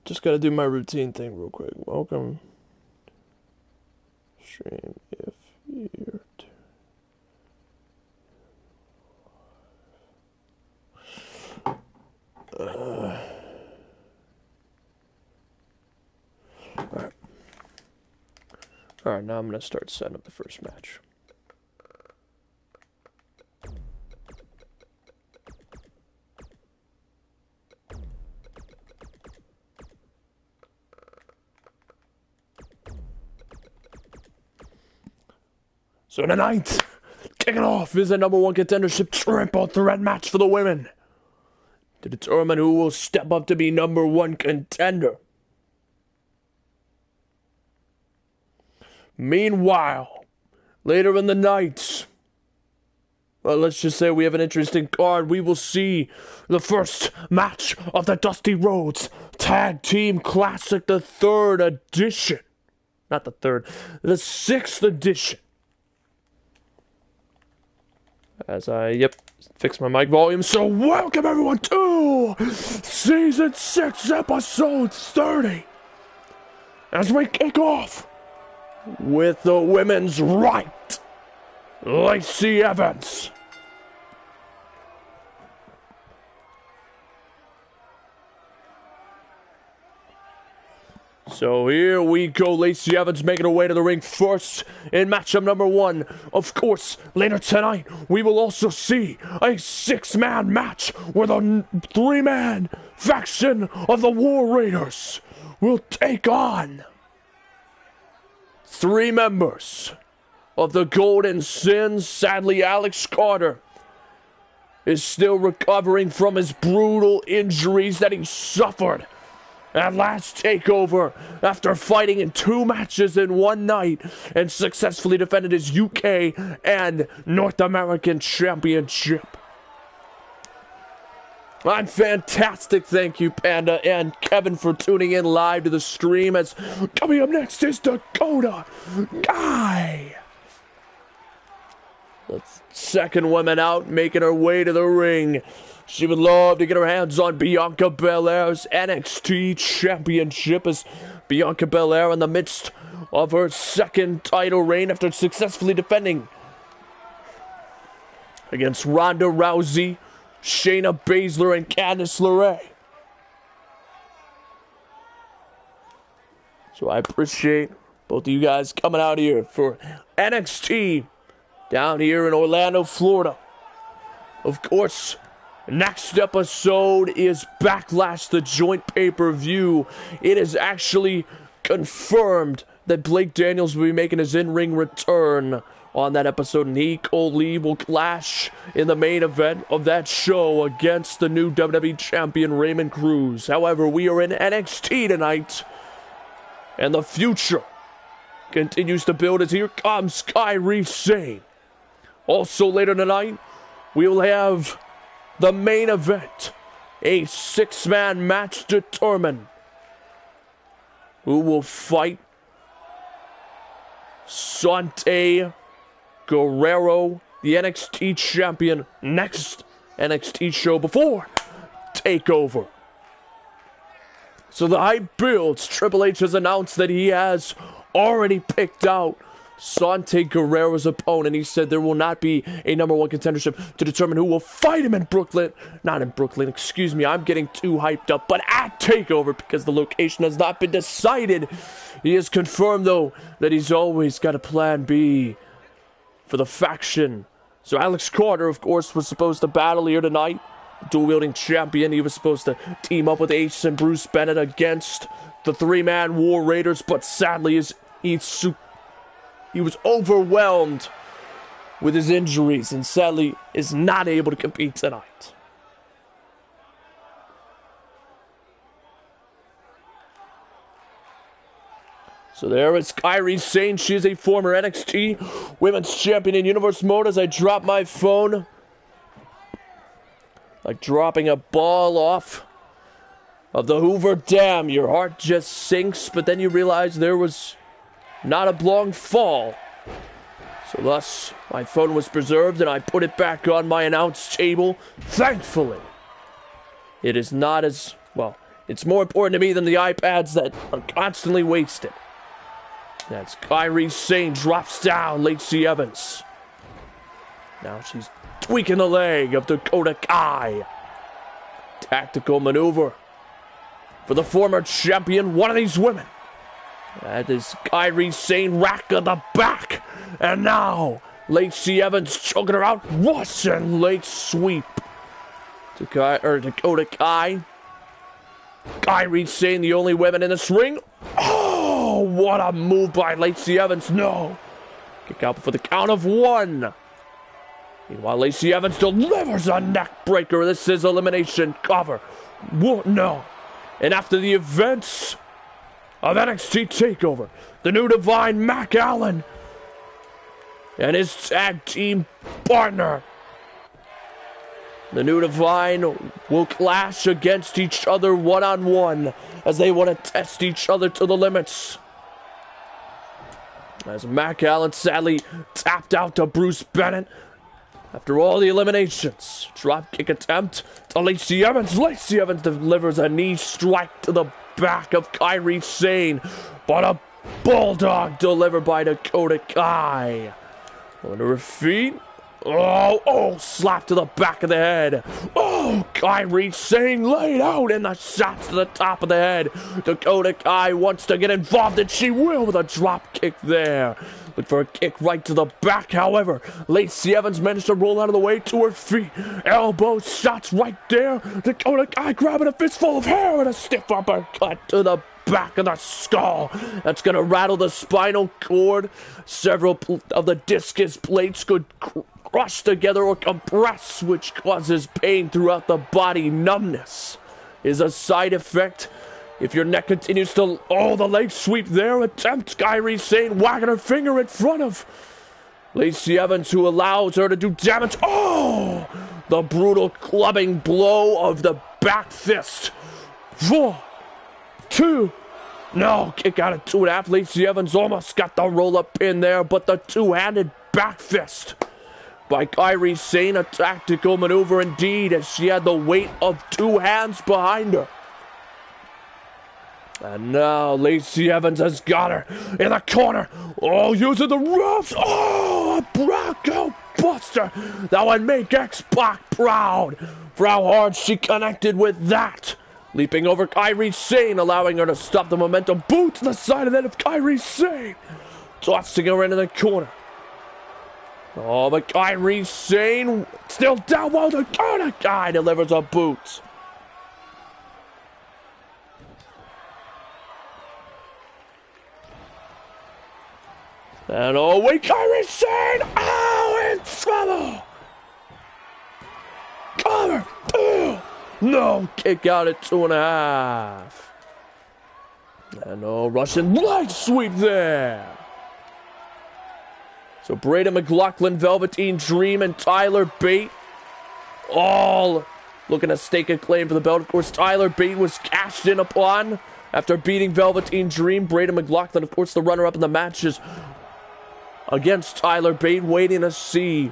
Just gotta do my routine thing real quick. Welcome. Stream if you're... Alright, now I'm gonna start setting up the first match. So tonight, kicking off is a number one contendership triple threat match for the women to determine who will step up to be number one contender. Meanwhile, later in the night, well, let's just say we have an interesting card. We will see the first match of the Dusty Rhodes Tag Team Classic, the third edition. Not the third, the sixth edition. As I, fix my mic volume. So welcome everyone to Season 6, Episode 30. As we kick off with the women's right, Lacey Evans. So here we go, Lacey Evans making her way to the ring first in matchup number one. Of course, later tonight, we will also see a six-man match where the three-man faction of the War Raiders will take on three members of the Golden Sins. Sadly, Alex Carter is still recovering from his brutal injuries that he suffered at last takeover after fighting in two matches in one night and successfully defended his UK and North American championship. I'm fantastic, thank you Panda and Kevin for tuning in live to the stream. As coming up next is Dakota Kai. The second woman out, making her way to the ring. She would love to get her hands on Bianca Belair's NXT championship, as Bianca Belair in the midst of her second title reign after successfully defending against Ronda Rousey, Shayna Baszler, and Candice LeRae. So I appreciate both of you guys coming out here for NXT down here in Orlando, Florida. Of course, next episode is Backlash, the joint pay-per-view. It is actually confirmed that Blake Daniels will be making his in-ring return on that episode, and he, Cole Lee, will clash in the main event of that show against the new WWE champion Raymond Cruz. However, we are in NXT tonight, and the future continues to build as here comes Kairi Sane. Also later tonight, we will have the main event, a six-man match to determine who will fight Sante Guerrero, the NXT champion, next NXT show before TakeOver. So the hype builds. Triple H has announced that he has already picked out Sante Guerrero's opponent. He said there will not be a number one contendership to determine who will fight him in Brooklyn. Not in Brooklyn, excuse me, I'm getting too hyped up, but at TakeOver, because the location has not been decided. He has confirmed, though, that he's always got a plan B for the faction. So Alex Carter, of course, was supposed to battle here tonight. Dual-wielding champion. He was supposed to team up with Ace and Bruce Bennett against the three-man War Raiders, but sadly he was overwhelmed with his injuries and sadly is not able to compete tonight. So there is Kairi Sane. She is a former NXT Women's Champion in Universe mode. As I drop my phone, like dropping a ball off of the Hoover Dam. Your heart just sinks, but then you realize there was not a long fall. So thus, my phone was preserved and I put it back on my announce table. Thankfully, it is not as, well, It's more important to me than the iPads that are constantly wasted. That's Kairi Sane drops down Lacey Evans. Now she's tweaking the leg of Dakota Kai. Tactical maneuver for the former champion, one of these women. That is Kairi Sane, rack of the back. And now Lacey Evans choking her out. Russian leg sweep to Dakota Kai. Kairi Sane, the only woman in this ring. Oh, what a move by Lacey Evans. No. Kick out for the count of 1. Meanwhile, Lacey Evans delivers a neck breaker. This is elimination cover. Whoa, no. And after the events of NXT TakeOver, the new Divine Mac Allen and his tag team partner, the new Divine, will clash against each other one-on-one as they want to test each other to the limits. As Mac Allen sadly tapped out to Bruce Bennett after all the eliminations. Dropkick attempt to Lacey Evans. Lacey Evans delivers a knee strike to the back of Kairi Sane, but a bulldog delivered by Dakota Kai. Under her feet. Oh, slap to the back of the head. Oh, Kairi Sane laid out in the shots to the top of the head. Dakota Kai wants to get involved, and she will with a drop kick there. Look for a kick right to the back. However, Lacey Evans managed to roll out of the way to her feet. Elbow shots right there. Dakota Kai grabbing a fistful of hair and a stiff uppercut to the back of the skull. That's going to rattle the spinal cord. Several of the discus plates could crush together or compress, which causes pain throughout the body. Numbness is a side effect. If your neck continues to... Oh, the leg sweep there. Attempt Kairi Sane wagging her finger in front of Lacey Evans, who allows her to do damage. Oh! The brutal clubbing blow of the back fist. 4, 2... No, kick out at 2.5. Lacey Evans almost got the roll-up pin there, but the two-handed back fist by Kairi Sane, a tactical maneuver indeed, as she had the weight of 2 hands behind her. And now Lacey Evans has got her in the corner. Oh, using the ropes. Oh, a Bronco Buster. That would make X-Pac proud for how hard she connected with that. Leaping over Kairi Sane, allowing her to stop the momentum. Boot to the side of the head of Kairi Sane. Tossing her into the corner. Oh, but Kairi Sane still down while the Dakota Kai delivers a boot. And oh, wait, Kairi Sane! Oh, in trouble! Cover! No, kick out at 2.5. And oh, Russian leg sweep there. So Braden McLaughlin, Velveteen Dream, and Tyler Bate all looking to stake a claim for the belt. Of course, Tyler Bate was cashed in upon after beating Velveteen Dream. Braden McLaughlin, of course, the runner-up in the matches against Tyler Bate, waiting to see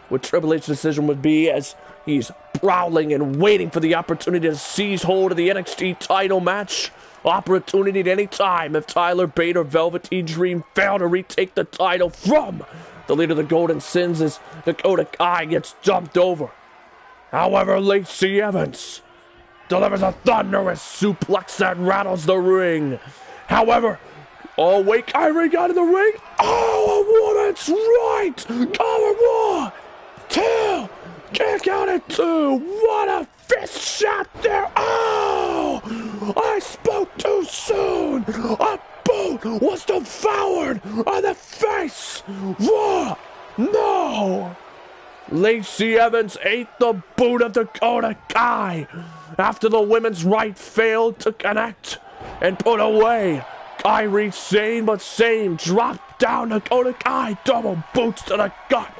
what Triple H's decision would be as he's prowling and waiting for the opportunity to seize hold of the NXT title match. Opportunity at any time if Tyler Bate or Velveteen Dream fail to retake the title from the leader of the Golden Sins as Dakota Kai gets jumped over. However, Lacey Evans delivers a thunderous suplex that rattles the ring. However, oh wait, Kairi got in the ring. Oh, a woman's right. Cover 1, 2. Kick out at 2. What a fist shot there. Oh, I spoke too soon. A boot was devoured on the face. What? No. Lacey Evans ate the boot of Dakota Kai after the women's right failed to connect and put away Kairi Sane, but Sane dropped down Dakota Kai. Double boots to the gut.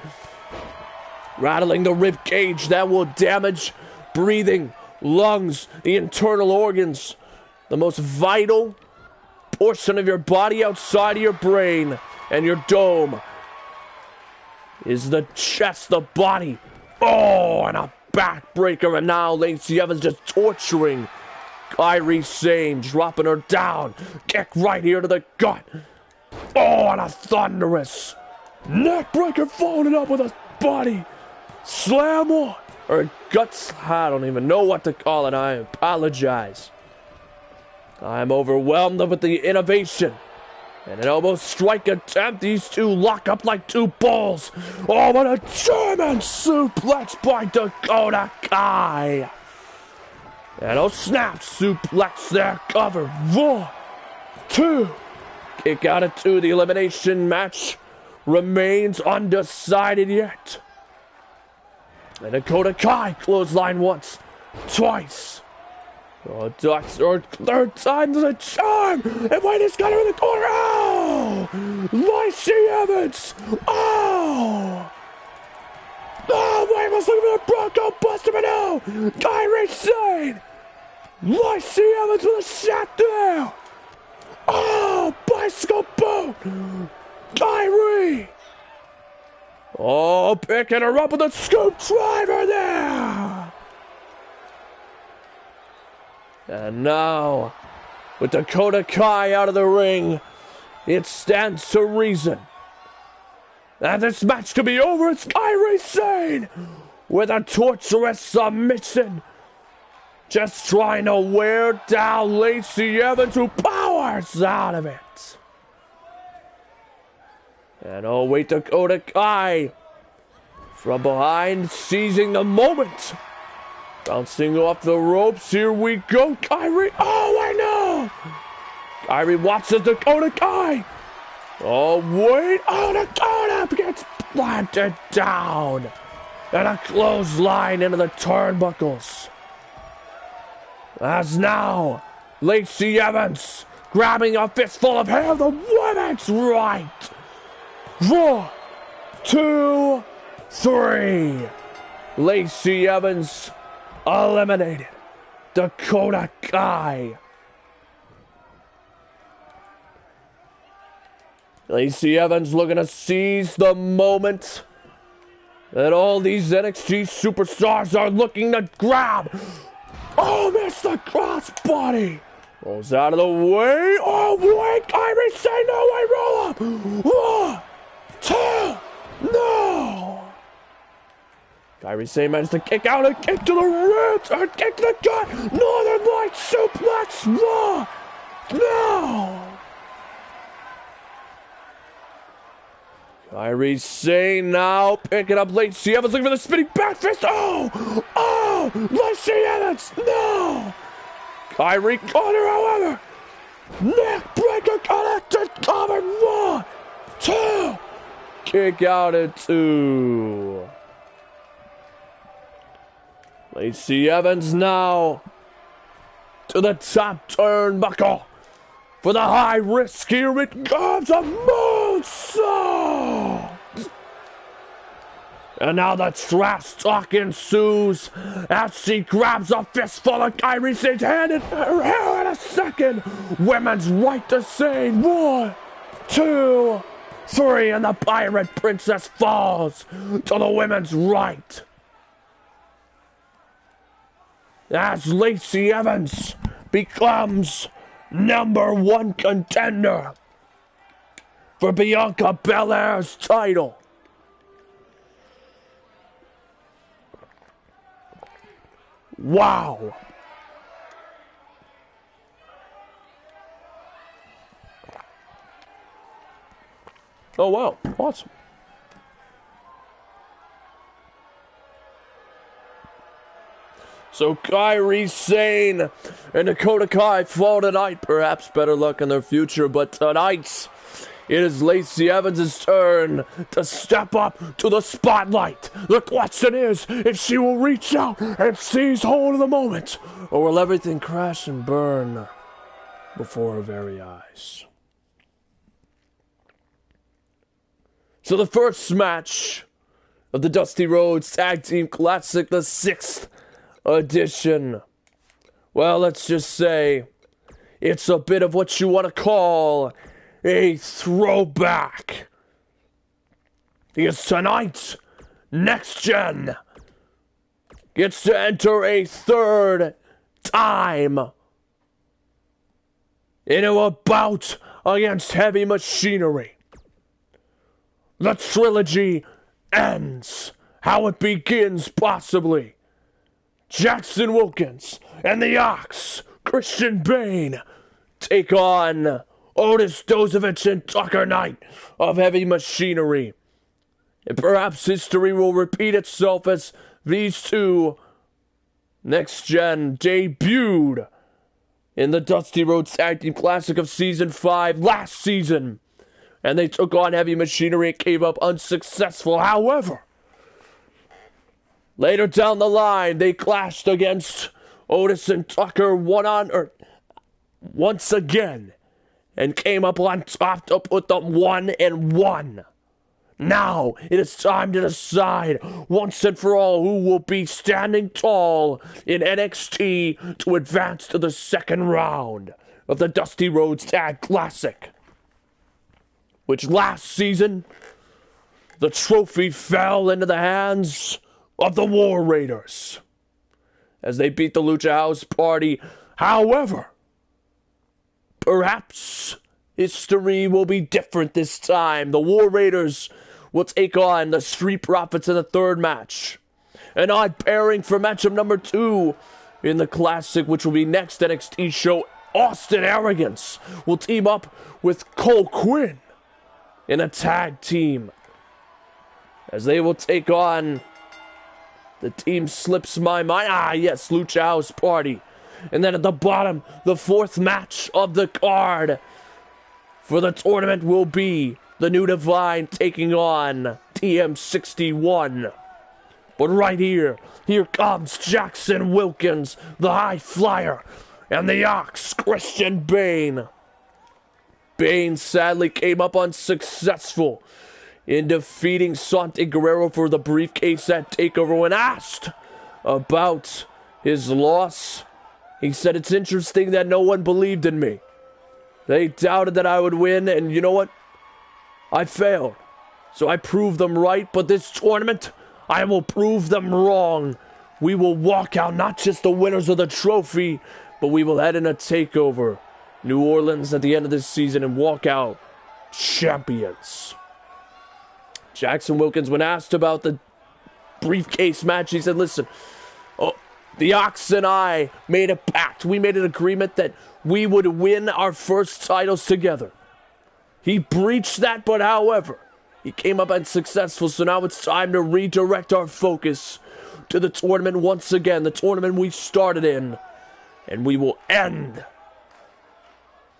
Rattling the rib cage that will damage breathing, lungs, the internal organs, the most vital portion of your body outside of your brain and your dome is the chest, the body. Oh, and a backbreaker, and now Lacey Evans just torturing Kairi Sane dropping her down. Kick right here to the gut. Oh, and a thunderous neckbreaker, following it up with a body slam on. Or guts, I don't even know what to call it. I apologize. I'm overwhelmed with the innovation. And an elbow strike attempt. These two lock up like two bulls. Oh, what a German suplex by Dakota Kai. And a snap suplex there. Cover. 1, 2. Kick out at 2. The elimination match remains undecided yet. And Dakota Kai clothesline once, twice. Oh, ducks, or third time's a charm! And White has got her in the corner! Oh! Lacey Evans! Oh! Oh, White was looking for the Bronco Buster, but no! Kairi Sane! Lacey Evans with a shot there! Oh, bicycle boot! Kairi! Oh, picking her up with a scoop driver there! And now, with Dakota Kai out of the ring, it stands to reason that this match could be over. It's Kairi Sane with a torturous submission, just trying to wear down Lacey Evans, who powers out of it. And oh wait, Dakota Kai from behind, seizing the moment. Bouncing off the ropes, here we go, Kairi. Oh, I know! Kairi watches Dakota Kai. Oh, wait. Oh, Dakota gets planted down. And a clothesline into the turnbuckles. As now, Lacey Evans grabbing a fistful of hair, the women's right. 1, 2, 3. Lacey Evans eliminated. Dakota Kai. Lacey Evans looking to seize the moment that all these NXT superstars are looking to grab. Oh, missed the crossbody. Rolls out of the way. Oh, wait, Kairi Sane, no way, roll up. 1, 2, no. Kairi Sane managed to kick out, a kick to the ribs, a kick to the gut, Northern Light suplex, no! Kairi Sane now picking up Lacey Evans, looking for the spinning back fist, oh, Lacey Evans, no! Kairi caught her, however, neck breaker connected, covered, 1, 2, kick out at 2. Lacey Evans now to the top turnbuckle for the high risk. Here it comes, a moonsault! And now the trash talk ensues as she grabs a fistful of Kairi Sane's hand in her hair in a second. Women's right to Sane. 1, 2, 3, and the Pirate Princess falls to the women's right. As Lacey Evans becomes #1 contender for Bianca Belair's title. Wow. Oh, wow. Awesome. So Kairi Sane and Dakota Kai fall tonight. Perhaps better luck in their future, but tonight it is Lacey Evans' turn to step up to the spotlight. The question is if she will reach out and seize hold of the moment, or will everything crash and burn before her very eyes. So the first match of the Dusty Rhodes Tag Team Classic, the 6th edition. Well, let's just say it's a bit of what you want to call a throwback. Because tonight, Next Gen gets to enter a third time into a bout against Heavy Machinery. The trilogy ends how it begins, possibly. Jackson Wilkins and the Ox, Christian Bane, take on Otis Dozovich and Tucker Knight of Heavy Machinery. And perhaps history will repeat itself as these two Next Gen debuted in the Dusty Rhodes Tag Team Classic of Season 5 last season. And they took on Heavy Machinery and came up unsuccessful. However, later down the line, they clashed against Otis and Tucker once again and came up on top to put them 1-1. Now it is time to decide once and for all who will be standing tall in NXT to advance to the second round of the Dusty Rhodes Tag Classic. Which last season, the trophy fell into the hands of the War Raiders as they beat the Lucha House Party. However, perhaps history will be different this time. The War Raiders will take on the Street Profits in the third match. An odd pairing for matchup number 2 in the Classic, which will be next NXT show. Austin Arrogance will team up with Cole Quinn in a tag team as they will take on the team slips my mind. Yes, Lucha House Party. And then at the bottom, the fourth match of the card for the tournament will be the New Divine taking on TM61. But right here comes Jackson Wilkins, the High Flyer, and the Ox, Christian Bane. Bane sadly came up unsuccessful in defeating Santi Guerrero for the briefcase at TakeOver. When asked about his loss, he said, "It's interesting that no one believed in me. They doubted that I would win, and you know what? I failed. So I proved them right, but this tournament, I will prove them wrong. We will walk out not just the winners of the trophy, but we will head in a TakeOver New Orleans at the end of this season and walk out champions." Jackson Wilkins, when asked about the briefcase match, he said, "Listen, the Ox and I made a pact. We made an agreement that we would win our first titles together. He breached that, but however, he came up unsuccessful, so now it's time to redirect our focus to the tournament once again, the tournament we started in, and we will end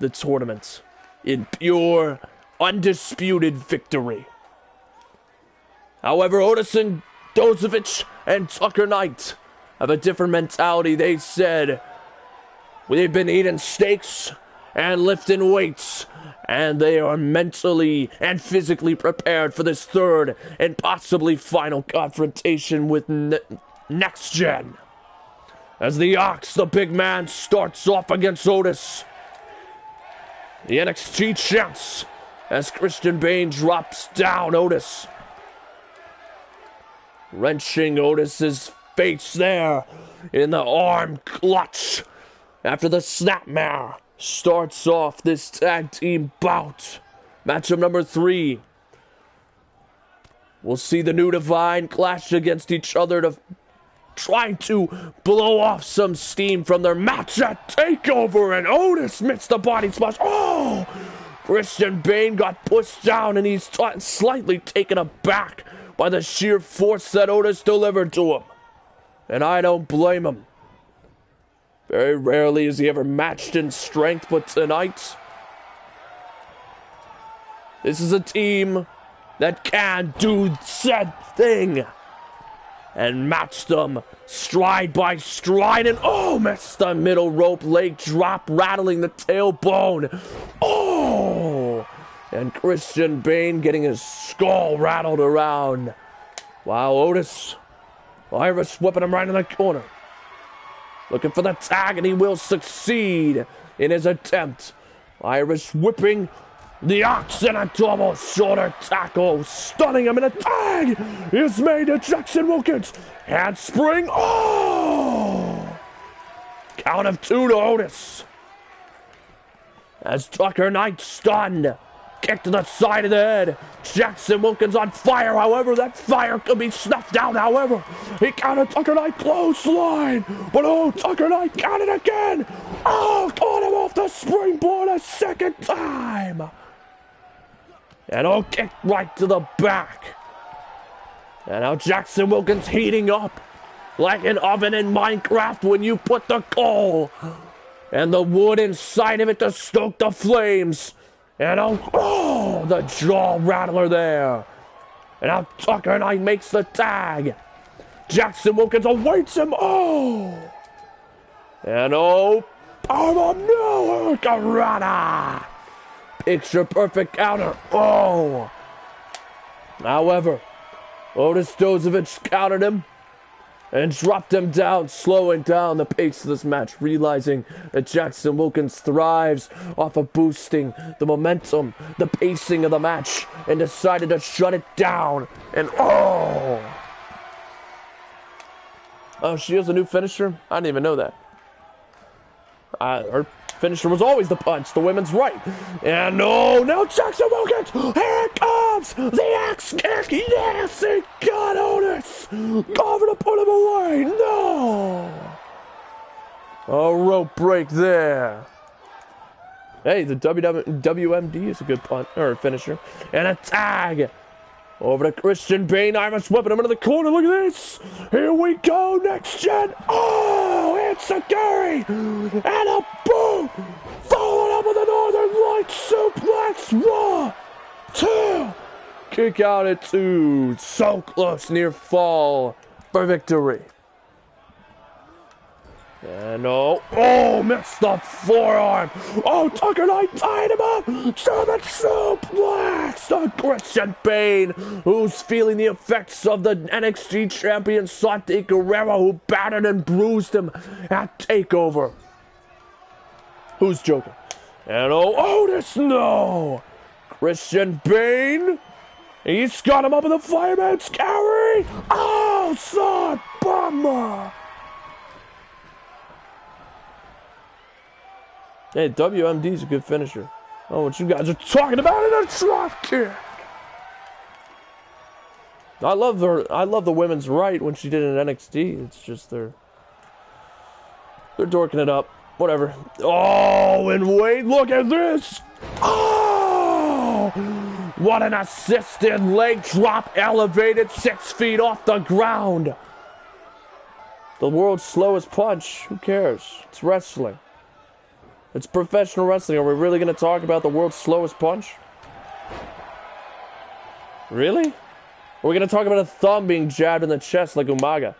the tournament in pure, undisputed victory." However, Otis and Dozovich and Tucker Knight have a different mentality. They said, "We've been eating steaks and lifting weights, and they are mentally and physically prepared for this third and possibly final confrontation with Next Gen." As the Ox, the big man, starts off against Otis, the NXT champs, as Christian Bane drops down Otis, wrenching Otis's face there in the arm clutch after the snapmare starts off this tag team bout. Matchup number 3. We'll see the New Divine clash against each other to try to blow off some steam from their match at TakeOver, and Otis missed the body splash. Oh! Christian Bane got pushed down, and he's slightly taken aback by the sheer force that Otis delivered to him. And I don't blame him. Very rarely is he ever matched in strength, but tonight, this is a team that can do said thing. And match them stride by stride, and missed the middle rope, leg drop, rattling the tailbone. And Christian Bane getting his skull rattled around. Wow, Otis, Irish whipping him right in the corner. Looking for the tag, and he will succeed in his attempt. Irish whipping the Ox in a double shoulder tackle, stunning him, and a tag is made to Jackson Wilkins. Handspring, Count of 2 to Otis. As Tucker Knight stunned. Kick to the side of the head. Jackson Wilkins on fire. However, that fire could be snuffed out. However, he counted Tucker Knight clothesline. But oh, Tucker Knight counted again. Oh, caught him off the springboard a second time. And oh, kick right to the back. And now Jackson Wilkins heating up like an oven in Minecraft when you put the coal and the wood inside of it to stoke the flames. And oh, the jaw rattler there. And now Tucker Knight makes the tag. Jackson Wilkins awaits him. Oh. And oh, powerbomb, no, Hurricanrana. Picture perfect counter. Oh. However, Otis Dozovich countered him and dropped him down, slowing down the pace of this match, realizing that Jackson Wilkins thrives off of boosting the momentum, the pacing of the match, and decided to shut it down. And oh, she has a new finisher? I didn't even know that. Her finisher was always the punch, the women's right. And no, now Jackson Wilkins, here it comes, the axe kick, yes, he got Otis, cover to put him away, no. A rope break there. Hey, the WMD is a good punt, or finisher. And a tag. Over to Christian Bane, Irish whipping him into the corner, look at this! Here we go, next gen! Oh, it's a Gary! And a boom! Followed up with a Northern Light suplex! 1, 2! Kick out at 2, so close, near fall for victory. And oh, missed the forearm. Oh, Tucker Knight tied him up. German suplex on Christian Bane, who's feeling the effects of the NXT champion Santi Guerrero, who battered and bruised him at TakeOver. Who's joking? And oh, Otis, no. Christian Bane, he's got him up in the fireman's carry. Oh, son, bummer. Hey, WMD's a good finisher. Oh, what you guys are talking about in a drop kick. I love the women's right when she did it in NXT. It's just they're dorking it up. Whatever. Oh, and wait, look at this. Oh, what an assisted leg drop, elevated 6 feet off the ground. The world's slowest punch. Who cares? It's wrestling. It's professional wrestling. Are we really going to talk about the world's slowest punch? Really? Are we going to talk about a thumb being jabbed in the chest like Umaga?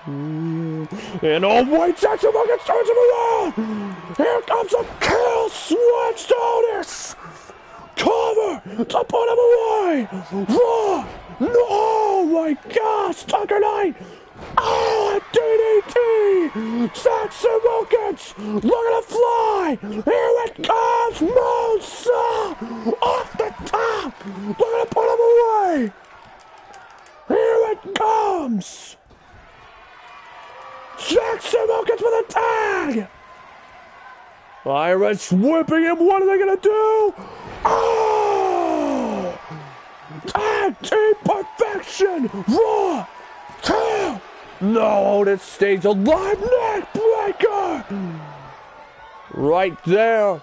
And oh, wait, Jackson Wilkins turns him around! Here comes a kill switch to Otis! Cover to put him away! Raw! No, oh my gosh, Tucker Knight! Oh, DDT! Jackson Wilkins! Look at it fly! Here it comes! Moonsault! Off the top! Look at it put him away! Here it comes! Jackson Wilkins with a tag! Irish whipping him. What are they gonna do? Oh! Tag team perfection! Raw! 2! No, Otis stays alive. Neck breaker! Right there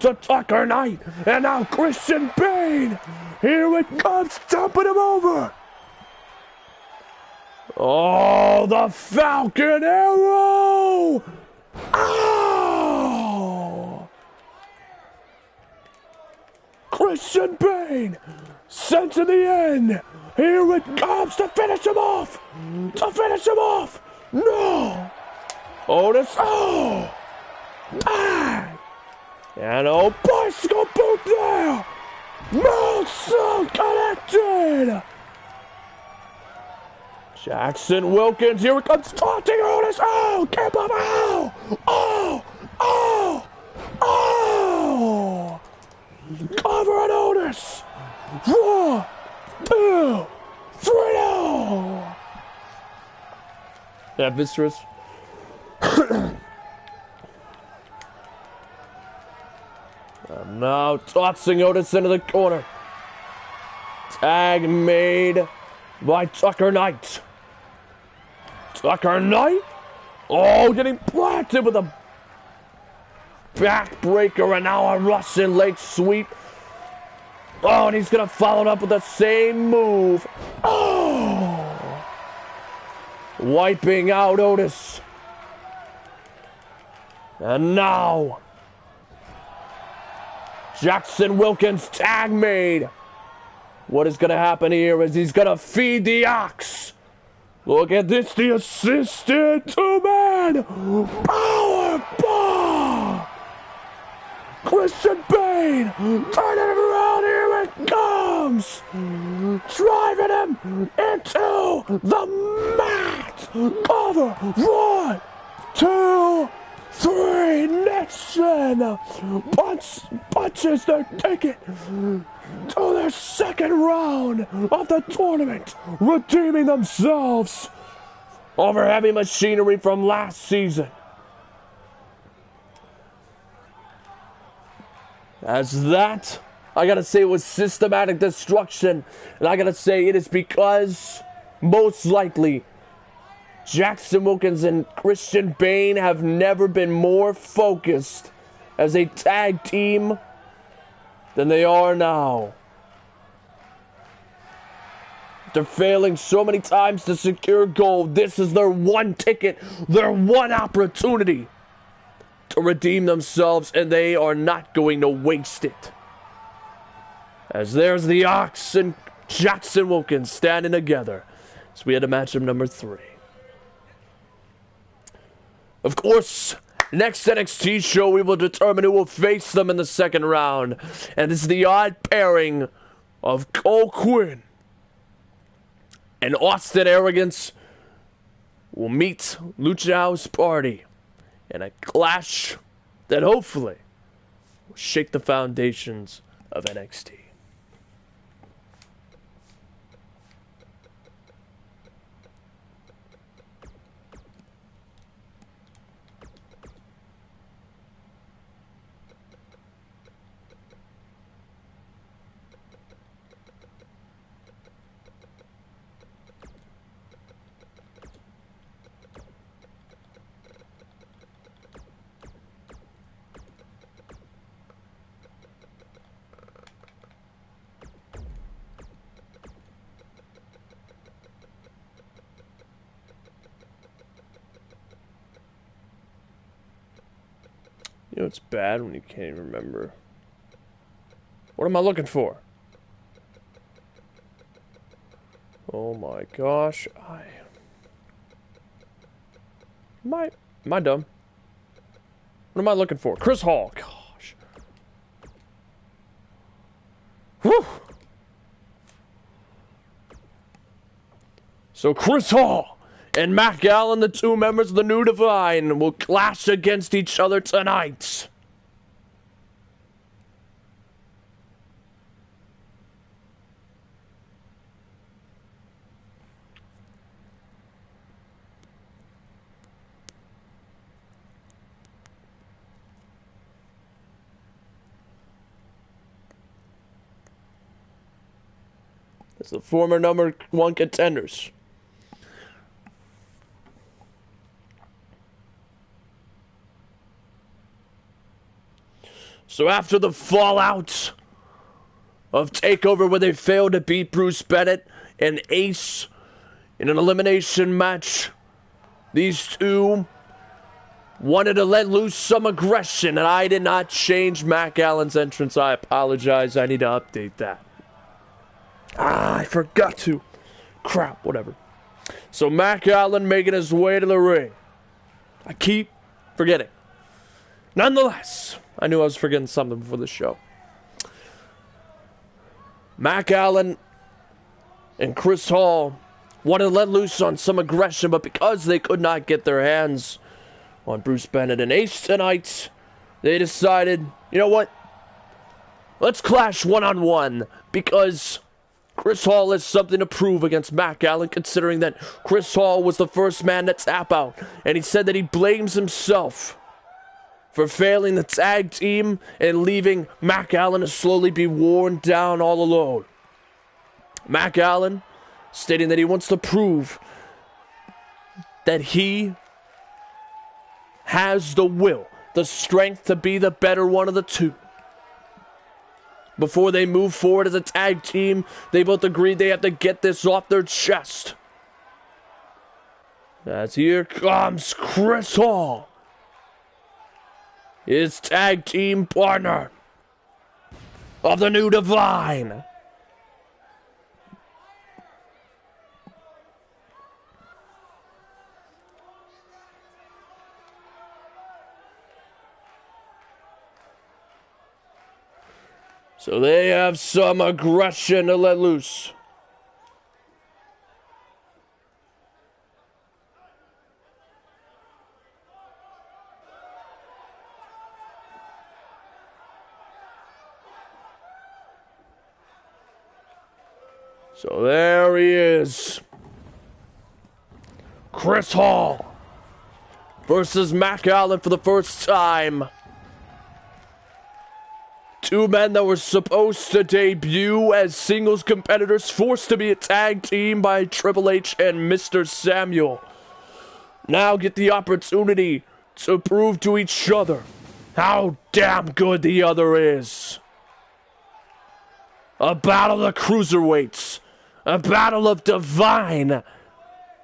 to Tucker Knight. And now Christian Bane. Here it comes, dumping him over. Oh, the Falcon Arrow! Oh! Christian Bane sent to the end. Here it comes to finish him off. To finish him off. No. Otis. Oh. Bang. And oh, bicycle boot there. Moonsault connected. Jackson Wilkins, here it comes, taunting Otis. Oh, keep up. Oh, oh, oh, oh. Cover on Otis. 1, 2, 3, no. Yeah, Viscerous. Now tossing Otis into the corner. Tag made by Tucker Knight. Tucker Knight? Oh, getting blasted with a backbreaker and now a Russian leg sweep. Oh, and he's going to follow it up with the same move. Oh! Wiping out Otis. And now, Jackson Wilkins tag made. What is going to happen here is he's going to feed the ox. Look at this, the assisted two-man power bomb. Christian Bane turning it around, here it comes. Driving him into the mat. Over, 1, 2, 3, Nixon punches their ticket to their second round of the tournament, redeeming themselves over heavy machinery from last season. As that, I gotta say, it was systematic destruction, and I gotta say it is because, most likely, Jackson Wilkins and Christian Bane have never been more focused as a tag team than they are now. They're failing so many times to secure gold. This is their one ticket, their one opportunity to redeem themselves, and they are not going to waste it. As there's the Ox and Jackson Wilkins standing together. So we had a matchup number 3. Of course, next NXT show, we will determine who will face them in the second round. And this is the odd pairing of Cole Quinn and Austin Arrogance will meet Lucha House Party in a clash that hopefully will shake the foundations of NXT. You know, it's bad when you can't even remember. What am I looking for? Oh my gosh. Am I dumb? What am I looking for? Chris Hall. Gosh. Whew. So Chris Hall and Matt Gallen, the 2 members of the New Divine, will clash against each other tonight. It's the former number 1 contenders. So after the fallout of TakeOver where they failed to beat Bruce Bennett and Ace in an elimination match, these 2 wanted to let loose some aggression, and I did not change Matt Allen's entrance. I apologize. I need to update that. I forgot to. Crap, whatever. So Matt Allen making his way to the ring. I keep forgetting. Nonetheless, I knew I was forgetting something before the show. Matt Allen and Chris Hall wanted to let loose on some aggression, but because they could not get their hands on Bruce Bennett and Ace tonight, they decided, you know what? Let's clash one-on-one, because Chris Hall has something to prove against Matt Allen, considering that Chris Hall was the first man to tap out, and he said that he blames himself for failing the tag team and leaving Mac Allen to slowly be worn down all alone. Mac Allen stating that he wants to prove that he has the will, the strength to be the better one of the two. Before they move forward as a tag team, they both agreed they have to get this off their chest. As here comes Chris Hall, his tag team partner of the New Divine. So they have some aggression to let loose. So there he is. Chris Hall versus Mac Allen for the first time. Two men that were supposed to debut as singles competitors, forced to be a tag team by Triple H and Mr. Samuel, now get the opportunity to prove to each other how damn good the other is. A battle of the cruiserweights. A battle of divine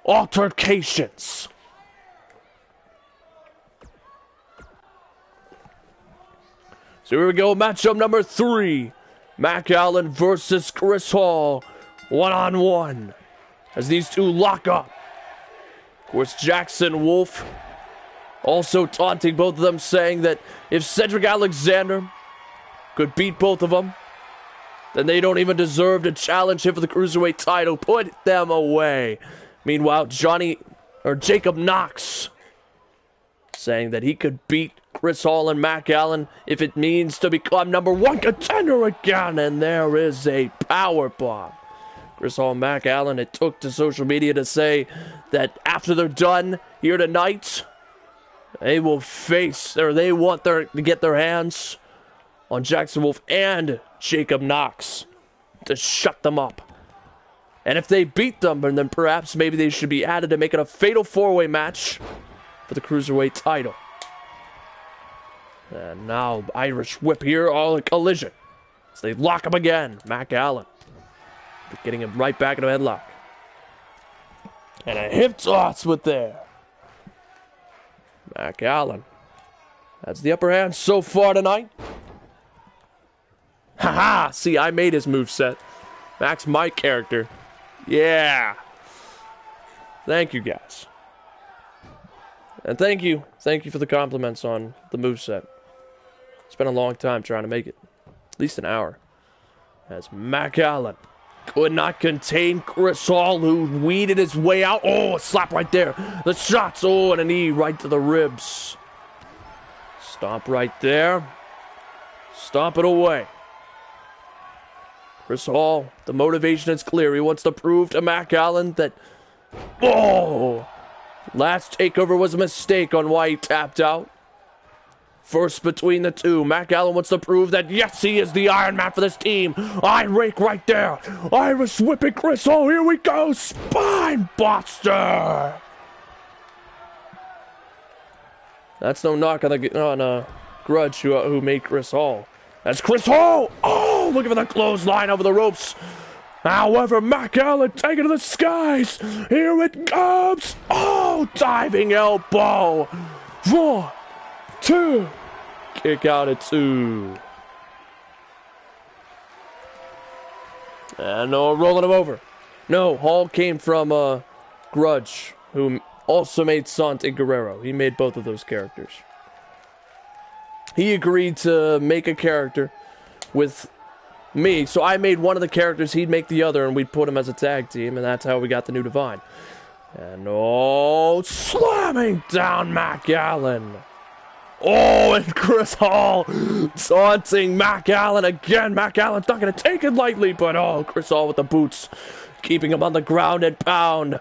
altercations. So here we go, matchup number 3. Mac Allen versus Chris Hall, one-on-one, as these two lock up. Of course, Jackson Wolf also taunting both of them, saying that if Cedric Alexander could beat both of them, then they don't even deserve to challenge him for the Cruiserweight title. Put them away. Meanwhile, Jacob Knox saying that he could beat Chris Hall and Mac Allen if it means to become #1 contender again. And there is a power bomb. Chris Hall and Mac Allen, it took to social media to say that after they're done here tonight, they will face, or they want to get their hands on Jackson Wolf and Jacob Knox to shut them up. And if they beat them, then perhaps maybe they should be added to make it a fatal 4-way match for the Cruiserweight title. And now Irish Whip here, all a collision. So they lock him again. Mac Allen getting him right back into a headlock. And a hip toss with there. Mac Allen has the upper hand so far tonight. Haha, see, I made his moveset. Mac's my character. Yeah. Thank you, guys. And thank you for the compliments on the moveset. It's been a long time trying to make it. At least an hour. As Mac Allen could not contain Chris Hall, who weeded his way out. Oh, a slap right there. The shots. Oh, and a knee right to the ribs. Stomp right there. Stomp it away. Chris Hall, the motivation is clear. He wants to prove to Mac Allen that, oh, last takeover was a mistake on why he tapped out. First between the two, Mac Allen wants to prove that, yes, he is the Iron Man for this team. Eye rake right there. Irish whipping Chris Hall. Here we go. Spine buster. That's no knock on Grudge, who made Chris Hall. That's Chris Hall. Oh, looking for the clothesline over the ropes. However, Mac Allen taking to the skies. Here it comes. Oh, diving elbow. 1, 2. Kick out at 2. And no, rolling him over. No, Hall came from Grudge, who also made Sant and Guerrero. He made both of those characters. He agreed to make a character with me, so I made one of the characters, he'd make the other, and we'd put him as a tag team, and that's how we got the New Divine. And oh, slamming down Mac Allen. Oh, and Chris Hall taunting Mac Allen again. Mac Allen's not going to take it lightly, but oh, Chris Hall with the boots, keeping him on the ground and pound.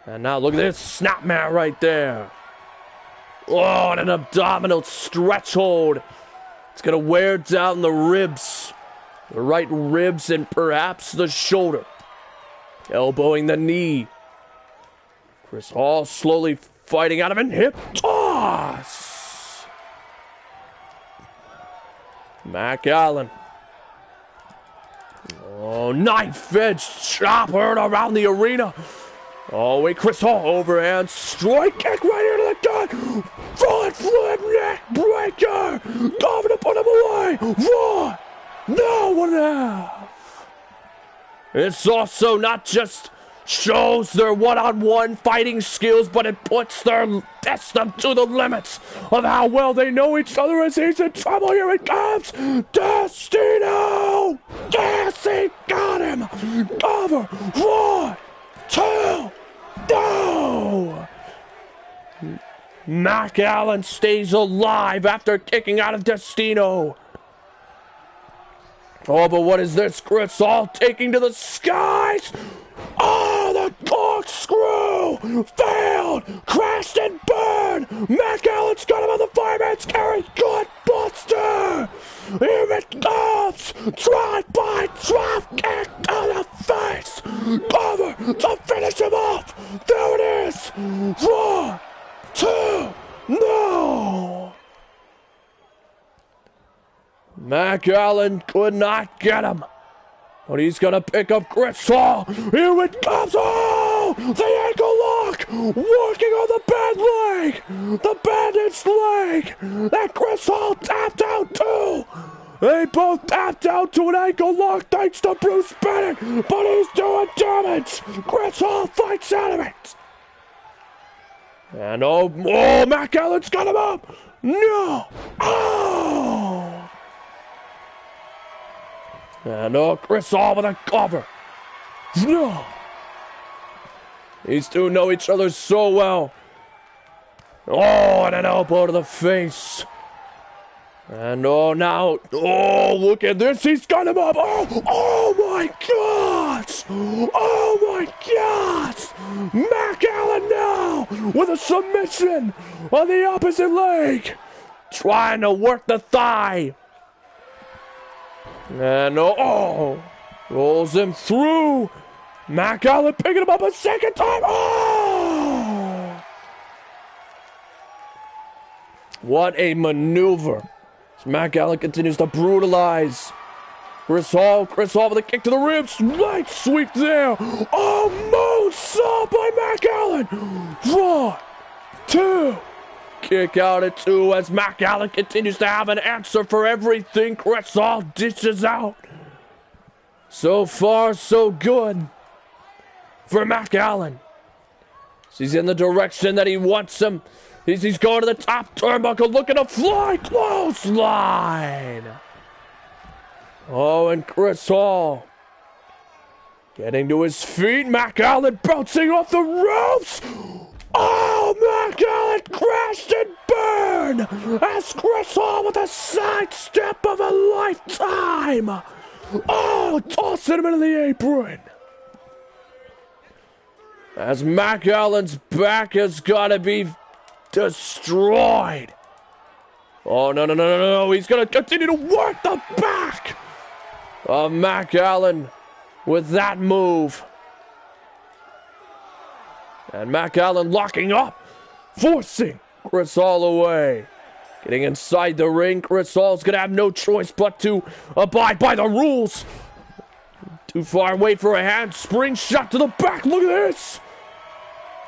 And now look at this snapmare right there. Oh, and an abdominal stretch hold. It's going to wear down the ribs. The right ribs and perhaps the shoulder. Elbowing the knee. Chris Hall slowly fighting out of it. Hip toss. Mac Allen. Oh, knife edge chop heard around the arena. Oh, wait, Chris Hall overhand strike kick right into the gut. Front flip neck breaker. Going to put him away. 1. No, 1.5. It's also not just shows their one-on-one fighting skills, but it puts them to the limits of how well they know each other as he's in trouble. Here it comes. Destino. Yes, he got him. Over. 1, 2. No. Mac Allen stays alive after kicking out of Destino. Oh, but what is this? Chris Hall taking to the skies. Oh, the corkscrew failed, crashed and burned. Mac Allen's got him on the fireman's carry. Gut buster. Here it comes. Drive-by drop kick to the face. Cover to finish him off. There it is. 1, 2. No. Mac Allen could not get him. But he's going to pick up Chris Hall. Here it comes. Oh! The ankle lock. Working on the bad leg. The bandaged leg. That Chris Hall tapped out too. They both tapped out to an ankle lock thanks to Bruce Bennett. But he's doing damage. Chris Hall fights out of it. And oh, Mac Allen's got him up. No. Oh. And Chris Hall with a cover. No. These two know each other so well. Oh, and an elbow to the face. And now, look at this. He's got him up. Oh my God. Oh my God. Mac Allen now with a submission on the opposite leg. Trying to work the thigh. And rolls him through. Mac Allen picking him up a second time. Oh! What a maneuver. As Mac Allen continues to brutalize. Chris Hall with a kick to the ribs. Right sweep there. Oh, moonsault by Mac Allen. 1, 2. Kick out at 2 as Mac Allen continues to have an answer for everything Chris Hall dishes out. So far, so good for Mac Allen. He's in the direction that he wants him. He's going to the top turnbuckle, looking to fly clothesline. Oh, and Chris Hall getting to his feet. Mac Allen bouncing off the ropes. Oh, Mac Allen crashed and burned as Chris Hall with a sidestep of a lifetime. Oh, tossing him into the apron. As Mac Allen's back has got to be destroyed. Oh, no. He's going to continue to work the back of Mac Allen with that move. And Mac Allen locking up, forcing Chris Hall away. Getting inside the ring, Chris Hall's going to have no choice but to abide by the rules. Too far away for a handspring shot to the back. Look at this.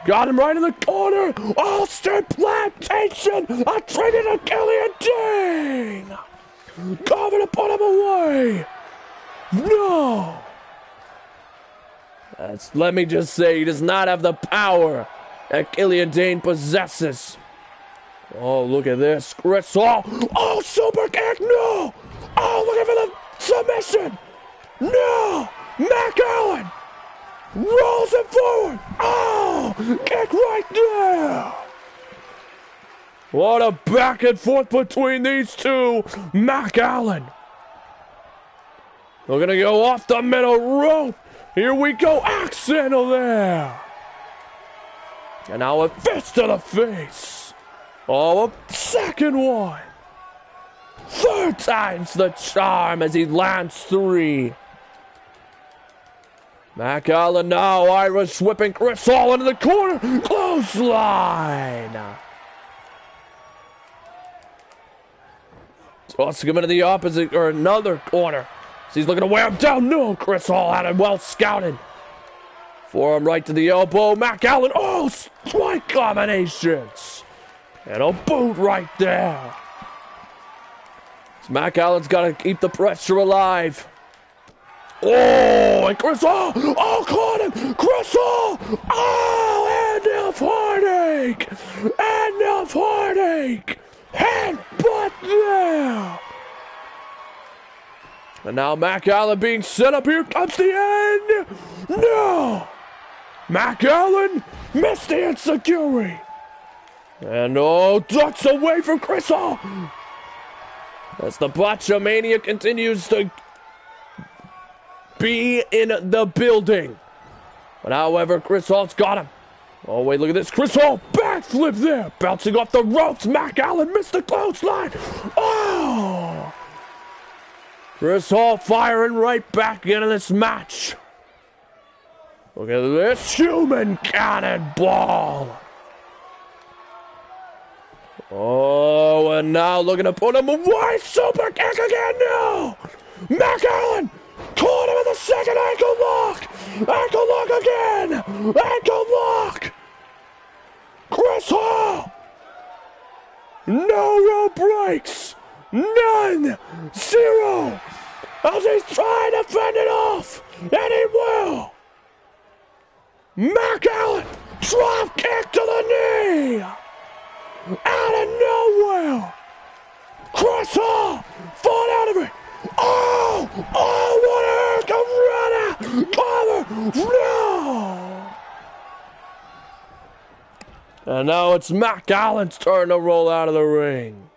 Got him right in the corner. Ulster plantation. A trigger to Killian Dane. Cover to put him away. No. Let me just say, he does not have the power that Killian Dane possesses. Oh, look at this. Chris Hall. Oh, super kick. No. Oh, looking for the submission. No. Mac Allen rolls it forward. Oh, kick right there. What a back and forth between these two. Mac Allen. We're going to go off the middle rope. Here we go, axe handle there. And now a fist to the face. Oh, a second one. Third time's the charm as he lands 3. Mac Allen now Irish whipping Chris Hall into the corner. Clothesline. Tossing him into the opposite or another corner. So he's looking to wear him down. No, Chris Hall had him well scouted. Forearm right to the elbow. Mac Allen. Oh, strike combinations. And a boot right there. So Mac Allen's got to keep the pressure alive. Oh, and Chris Hall. Oh, caught him. Chris Hall. Oh, end of heartache. End of heartache. Headbutt there. And now Mac Allen being set up. Here comes the end. No. Mac Allen missed the insecurity. And oh, ducks away from Chris Hall. As the Botchamania continues to be in the building. But however, Chris Hall's got him. Oh, wait, look at this. Chris Hall, backflip there. Bouncing off the ropes. Mac Allen missed the clothesline. Oh! Chris Hall firing right back into this match. Look at this human cannonball. Oh, and now looking to put him away. Super kick again. No! Mac Allen caught him in the second ankle lock. Ankle lock again. Ankle lock. Chris Hall. No rope breaks. None. 0. As he's trying to fend it off. And he will. Mac Allen. Drop kick to the knee. Out of nowhere. Chris Hall. Fought out of it. Oh. Oh, what a hurricane. Cover. No. And now it's Mac Allen's turn to roll out of the ring.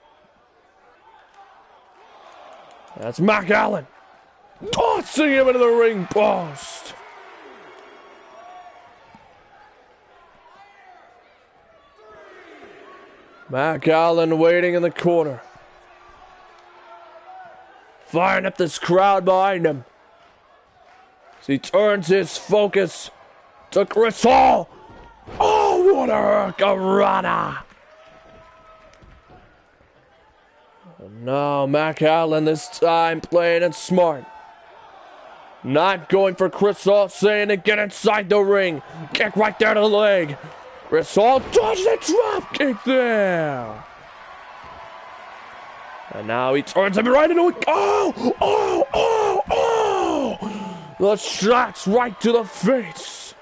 That's Mac Allen tossing him into the ring post. Mac Allen waiting in the corner. Firing up this crowd behind him. As he turns his focus to Chris Hall. Oh, what a hurricanrana. No, Mac Allen this time playing it smart. Not going for Chris Hall, saying to get inside the ring. Kick right there to the leg. Chris Hall dodges a drop kick there. And now he turns him right into it. Oh. The shots right to the face.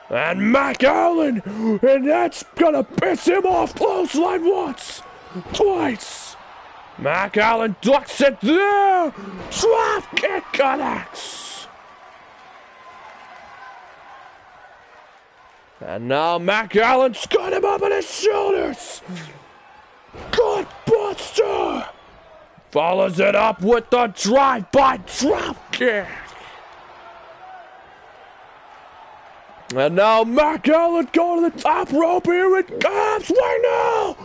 And Mac Allen, and that's gonna piss him off. Clothesline once, twice. Mac Allen ducks it there. Drop kick connects. And now Mac Allen's got him up on his shoulders. Gut buster. Follows it up with the drive-by drop kick. And now Mac Allen going to the top rope. Here it comes. Wait, no.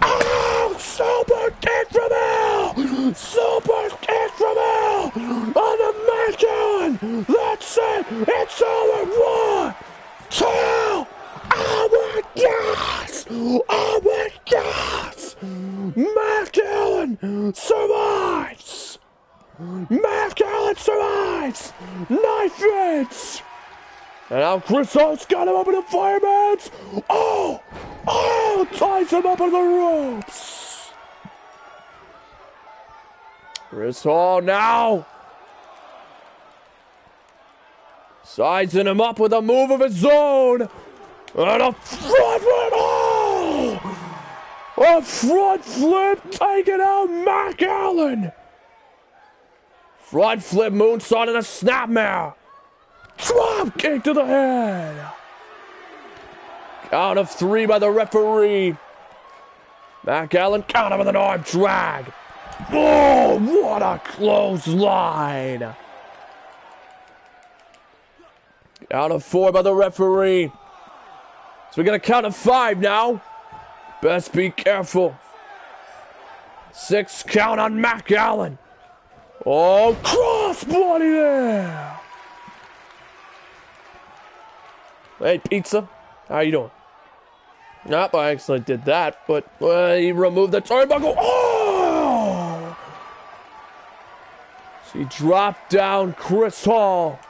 Oh, super kick from hell. Super kick from hell. On the Mac Allen. That's it. It's over. 1, 2. Oh, my gosh. Oh, my gosh. Mac Allen survives. Mac Allen survives. Knife edge. And now Chris Hall's got him up in the fireman's. Oh, ties him up on the ropes. Chris Hall now sizing him up with a move of his own. And a front flip. Oh, a front flip taking out Mac Allen. Front flip moonsault and a snapmare. Drop kick to the head. Count of 3 by the referee. Mac Allen count him with an arm drag. Oh, what a clothesline. Count of 4 by the referee. So we're going to count of 5 now. Best be careful. 6 count on Mac Allen. Oh, crossbody there. Hey, pizza. How you doing? Not by accident did that, but he removed the turnbuckle. Oh! So he dropped down Chris Hall.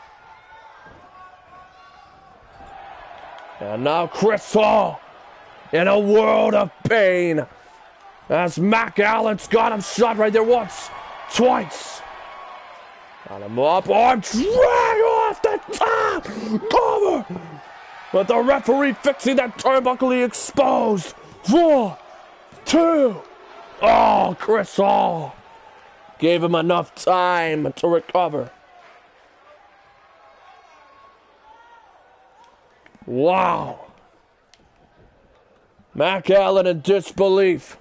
And now Chris Hall in a world of pain. As Mac Allen's got him shot right there once, twice. Got him up, arm drag off the top, cover. But the referee fixing that turnbuckle, he exposed. 1, 2. Oh, Chris Hall gave him enough time to recover. Wow. Mac Allen in disbelief.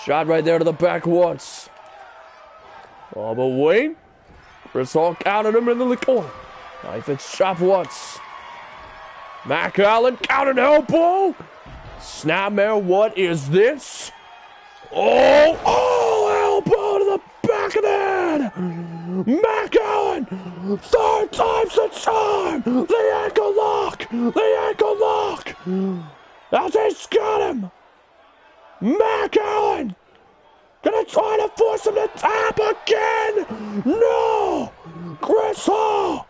Shot right there to the back once. Oh, but wait. Chris Hall counted him into the corner. Knife and chop once. Mac Allen counted elbow. Snapmare, what is this? Oh, elbow to the back of the head. Mac Allen, 3rd time's the charm. The ankle lock. The ankle lock. As he's got him. Mac Allen gonna try to force him to tap again. No. Chris Hall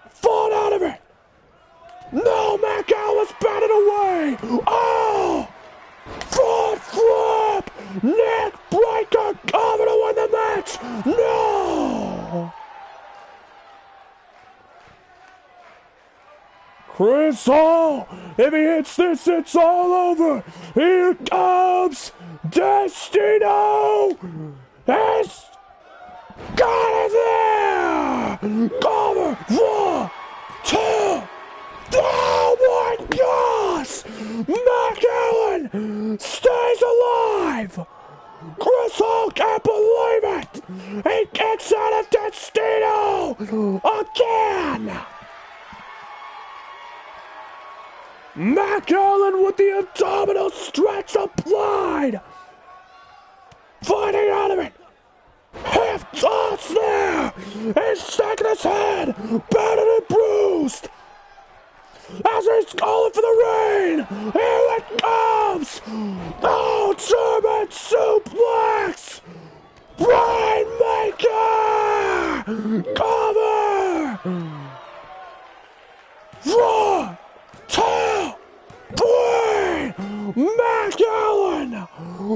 fought out of it. No, Mac Allen was batted away. Oh! Front flip! Neck breaker cover to win the match. No! Chris Hall, if he hits this, it's all over. Here comes Destino. He's got it there. Cover. 1, 2. Oh my gosh! Mac Allen stays alive! Chris Hall can't believe it! He kicks out of Destino again! Mac Allen with the abdominal stretch applied! Fighting out of it! Half toss there! He's shaking his head! Battered and bruised! As he's calling for the rain! Here it comes! Oh, German suplex! Rainmaker! Cover! 1, 2, 3! Mac Allen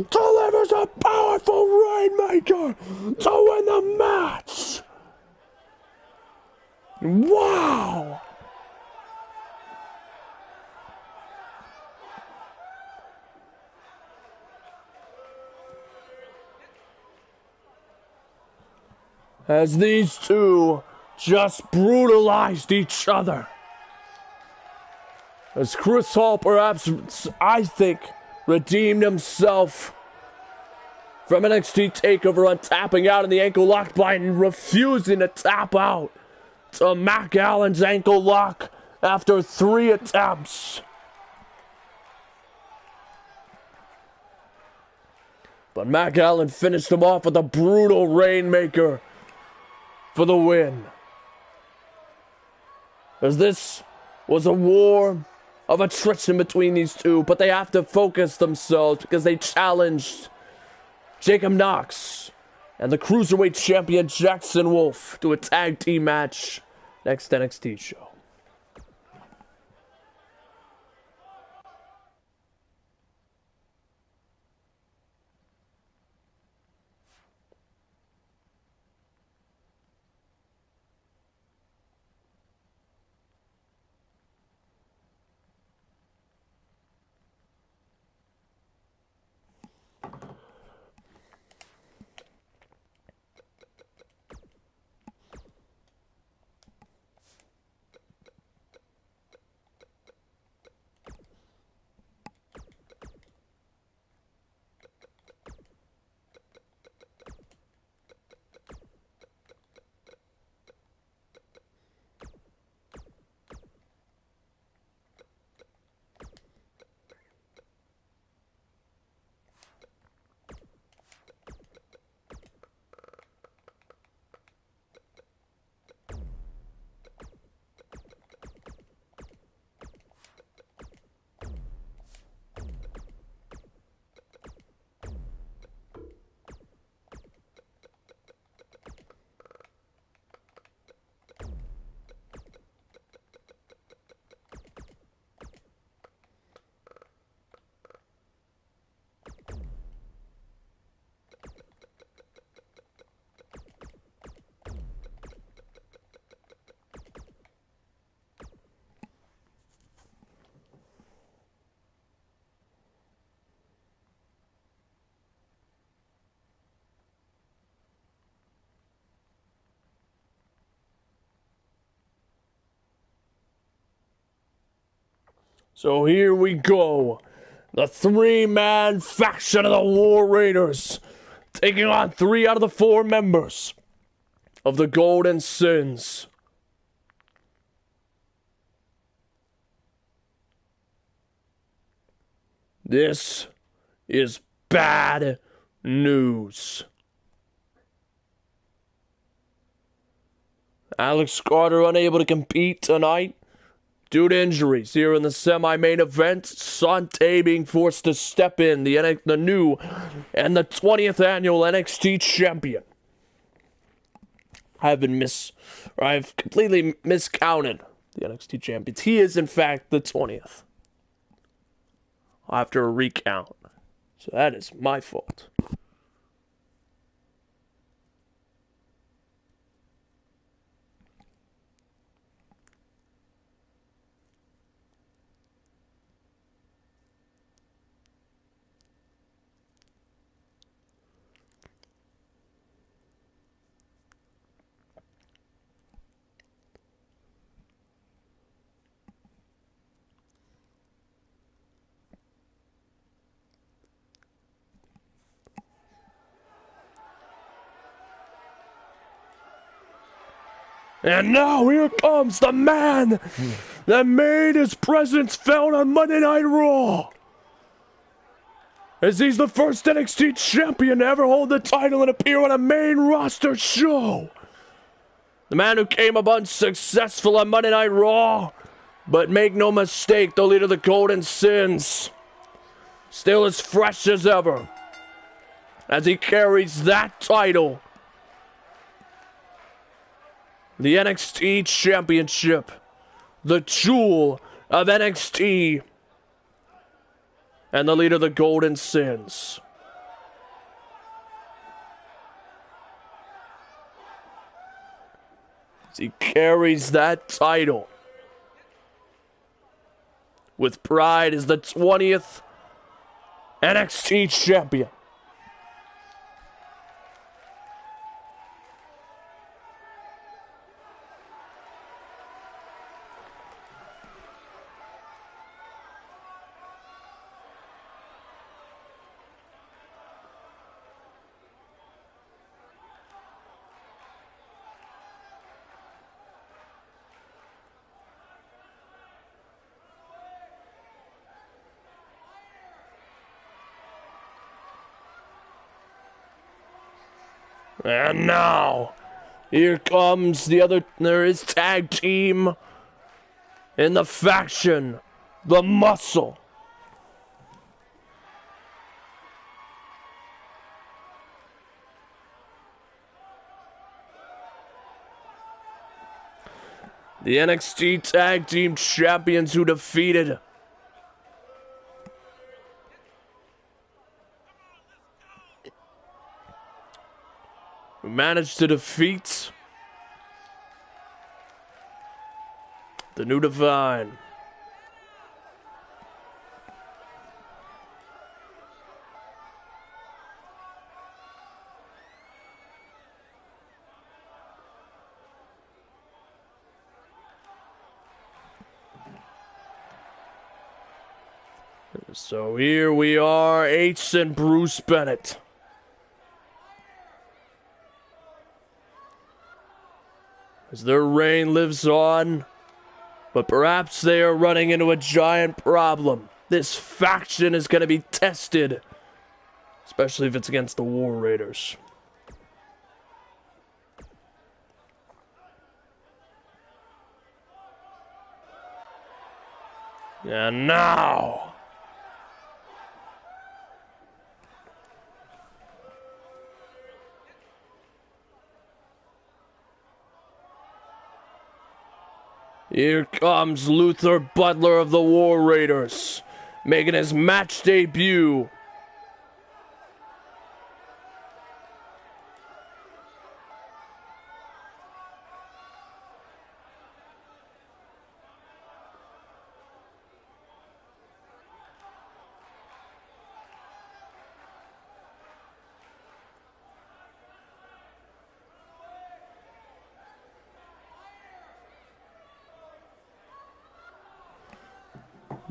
delivers a powerful Rainmaker to win the match! Wow! As these two just brutalized each other. As Chris Hall perhaps, I think, redeemed himself from NXT TakeOver on tapping out in the ankle lock by refusing to tap out to Mac Allen's ankle lock after 3 attempts. But Mac Allen finished him off with a brutal Rainmaker for the win. As this was a war of attrition between these two, but they have to focus themselves because they challenged Jacob Knox and the Cruiserweight Champion Jackson Wolf to a tag team match next NXT show. So here we go. The three-man faction of the War Raiders taking on 3 out of the 4 members of the Golden Sins. This is bad news. Alex Carter unable to compete tonight due to injuries here in the semi-main event. Sante being forced to step in, the new and the 20th annual NXT champion. I've completely miscounted the NXT champions. He is in fact the 20th. After a recount. So that is my fault. And now here comes the man that made his presence felt on Monday Night Raw. As he's the first NXT champion to ever hold the title and appear on a main roster show. The man who came up unsuccessful on Monday Night Raw. But make no mistake, the leader of the Golden Sins still as fresh as ever as he carries that title. The NXT Championship, the jewel of NXT, and the leader of the Golden Sins. As he carries that title with pride as the 20th NXT champion. And now, here comes there is tag team in the faction, the Muscle. The NXT Tag Team Champions who managed to defeat the New Divine. So here we are, Ace and Bruce Bennett. As their reign lives on, but perhaps they are running into a giant problem. This faction is going to be tested, especially if it's against the War Raiders. And now, here comes Luther Butler of the War Raiders, making his match debut.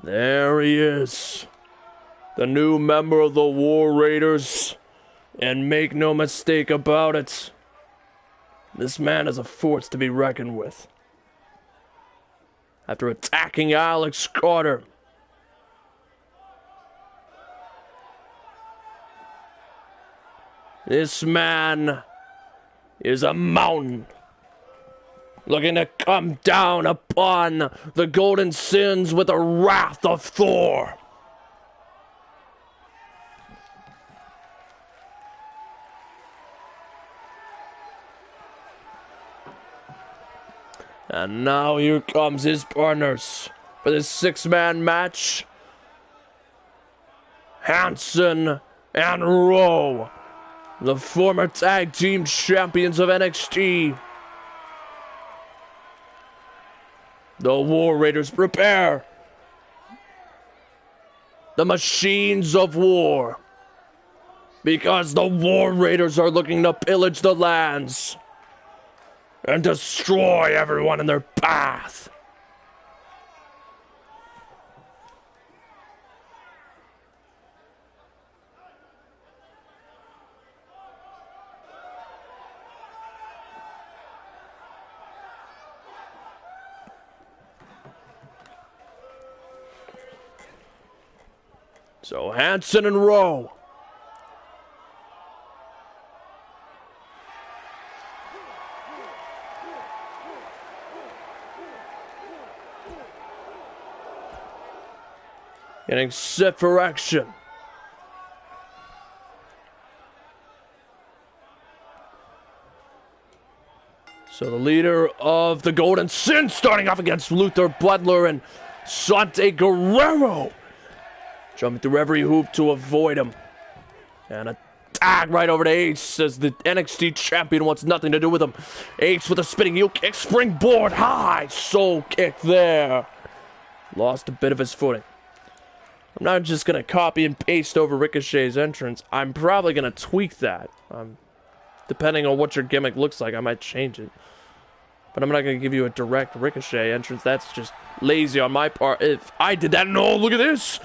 There he is. The new member of the War Raiders. And make no mistake about it, this man is a force to be reckoned with. After attacking Alex Carter, this man is a mountain looking to come down upon the Golden Sins with the wrath of Thor. And now here comes his partners for this six-man match. Hanson and Rowe, the former tag team champions of NXT. The War Raiders prepare. The machines of war. Because the War Raiders are looking to pillage the lands and destroy everyone in their path. So Hanson and Rowe. Getting set for action. So the leader of the Golden Sin starting off against Luther Butler and Sante Guerrero. Jumping through every hoop to avoid him. And a tag right over to Ace as the NXT champion wants nothing to do with him. Ace with a spinning heel kick, springboard high, soul kick there. Lost a bit of his footing. I'm not just going to copy and paste over Ricochet's entrance. I'm probably going to tweak that. Depending on what your gimmick looks like, I might change it. But I'm not going to give you a direct Ricochet entrance. That's just lazy on my part. If I did that, no, look at this.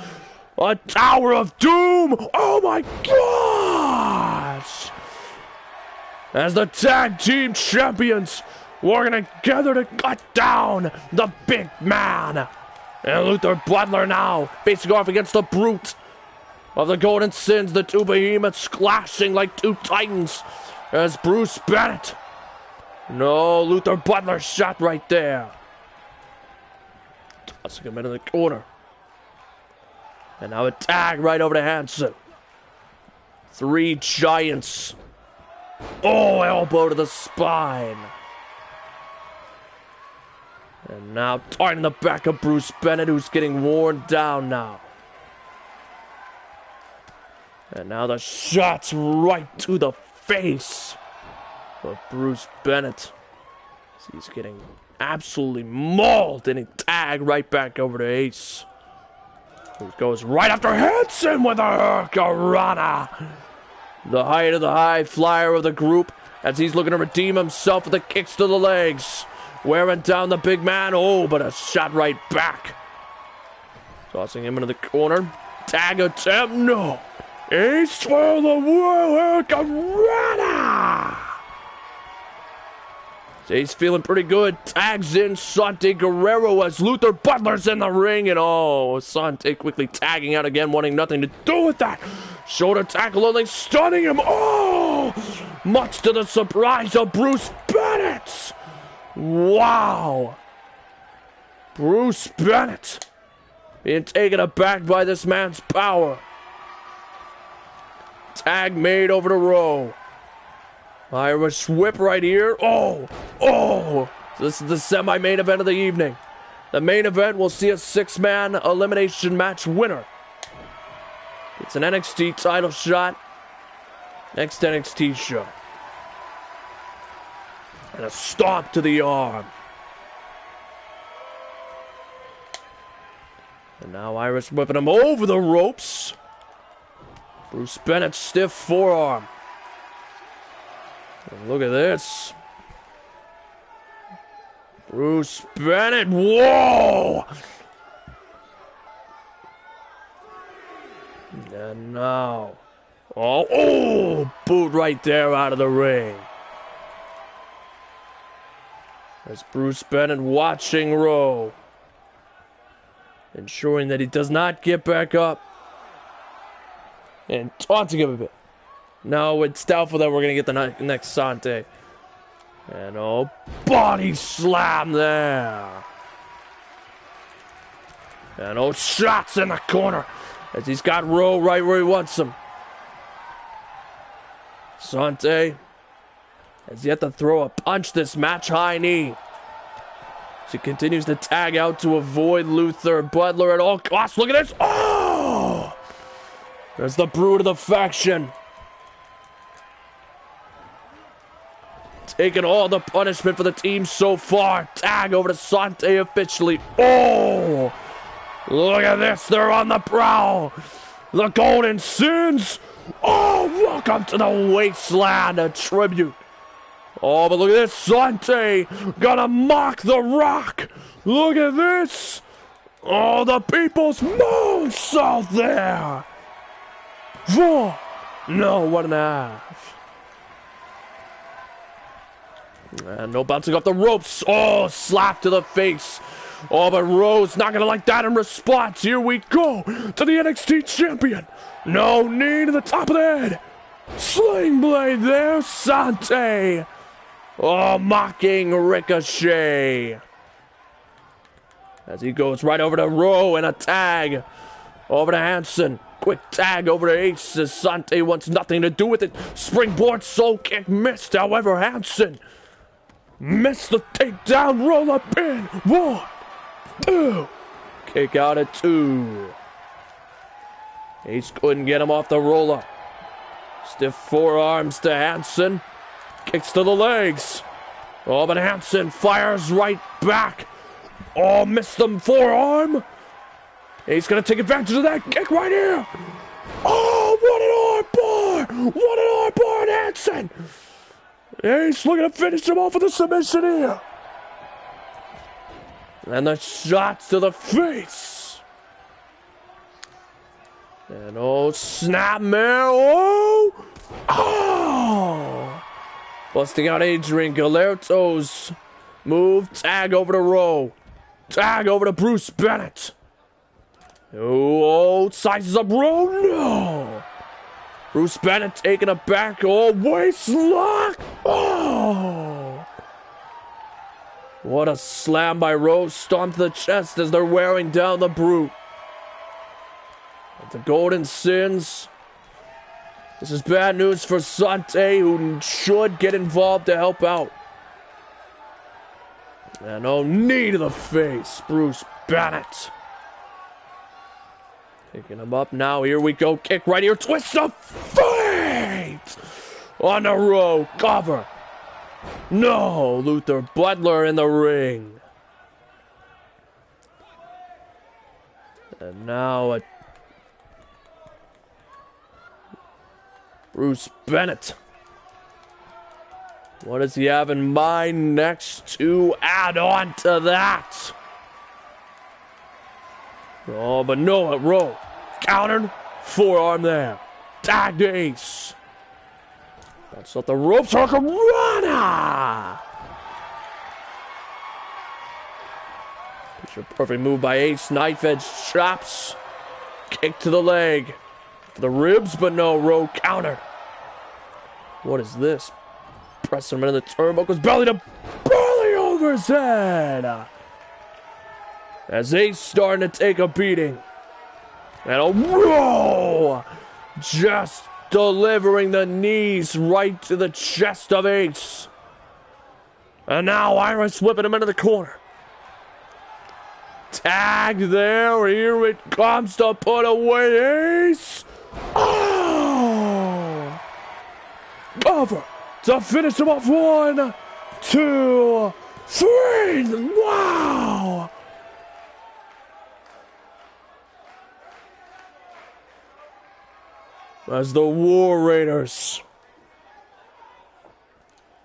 A Tower of Doom. Oh my gosh. As the tag team champions, working together to cut down the big man. And Luther Butler now facing off against the brute of the Golden Sins, the two behemoths clashing like two titans as Bruce Bennett. No, Luther Butler shot right there. Tossing him into the corner. And now a tag right over to Hanson. Three giants. Oh, elbow to the spine. And now targeting the back of Bruce Bennett, who's getting worn down now. And now the shots right to the face of Bruce Bennett. He's getting absolutely mauled, and he tagged right back over to Ace, who goes right after Hanson with a Hurricanrana. The height of the high flyer of the group as he's looking to redeem himself with the kicks to the legs. Wearing down the big man. Oh, but a shot right back. Tossing him into the corner. Tag attempt. No. Ace for the Hurricanrana. Ace feeling pretty good. Tags in Sante Guerrero as Luther Butler's in the ring. And oh, Sante quickly tagging out again, wanting nothing to do with that. Shoulder tackle only stunning him. Oh, much to the surprise of Bruce Bennett. Wow. Bruce Bennett being taken aback by this man's power. Tag made over to Rowe. Irish whip right here. Oh. This is the semi-main event of the evening. The main event will see a 6-man elimination match winner. It's an NXT title shot. Next NXT show. And a stomp to the arm. And now Irish whipping him over the ropes. Bruce Bennett stiff forearm. And look at this. Bruce Bennett. Whoa! And now. Oh, boot right there out of the ring. As Bruce Bennett watching Rowe, ensuring that he does not get back up, and taunting him a bit. No, it's doubtful that we're going to get the next Sante. And body slam there. And shots in the corner as he's got Rowe right where he wants him. Sante has yet to throw a punch this match high knee. She continues to tag out to avoid Luther Butler at all costs. Look at this. Oh! There's the brood of the faction. Taking all the punishment for the team so far. Tag over to Sante officially. Oh! Look at this. They're on the prowl. The Golden Sins. Oh, welcome to the wasteland. A tribute. Oh, but look at this. Sante gonna mock the Rock. Look at this. Oh, the People's Moonsault there. 4. No, 1.5. And no bouncing off the ropes. Oh, slap to the face. Oh, but Rowe's not going to like that in response. Here we go to the NXT champion. No, knee to the top of the head. Sling blade there, Sante. Oh, mocking Ricochet. As he goes right over to Rowe and a tag. Over to Hansen. Quick tag over to Ace as Sante wants nothing to do with it. Springboard soul kick missed. However, Hansen missed the takedown. Roll up in. 1, 2. Kick out at 2. Ace couldn't get him off the roll-up. Stiff forearms to Hansen. Kicks to the legs. Oh, but Hansen fires right back. Oh, missed the forearm. Ace gonna take advantage of that kick right here. Oh, what an arm bar! What an arm bar on Hansen! Ace looking to finish him off with a submission here. And the shots to the face. And snap mare. Oh! Busting out Adrian Galerto's move. Tag over to Rowe. Tag over to Bruce Bennett. Oh, sizes up Rowe. No! Bruce Bennett taking it back. Oh, waist lock. Oh! What a slam by Rowe. Stomp to the chest as they're wearing down the Brute. The Golden Sins. This is bad news for Sante, who should get involved to help out. And knee to the face. Bruce Bennett. Picking him up now. Here we go. Kick right here. Twist of fate. On the row. Cover. No. Luther Butler in the ring. And now Bruce Bennett. What does he have in mind next to add on to that? Oh, but no, Rowe. Countered. Forearm there. Tagged Ace. That's not the ropes. Hurricanrana. Picture perfect move by Ace. Knife edge chops. Kick to the leg. For the ribs, but no. Rowe countered. What is this? Pressing him into the turnbuckles. Belly to belly over his head. As Ace starting to take a beating. And Rowe just delivering the knees right to the chest of Ace. And now Iris whipping him into the corner. Tag there. Here it comes to put away Ace. Oh! Cover to finish him off. 1, 2, 3. Wow! As the War Raiders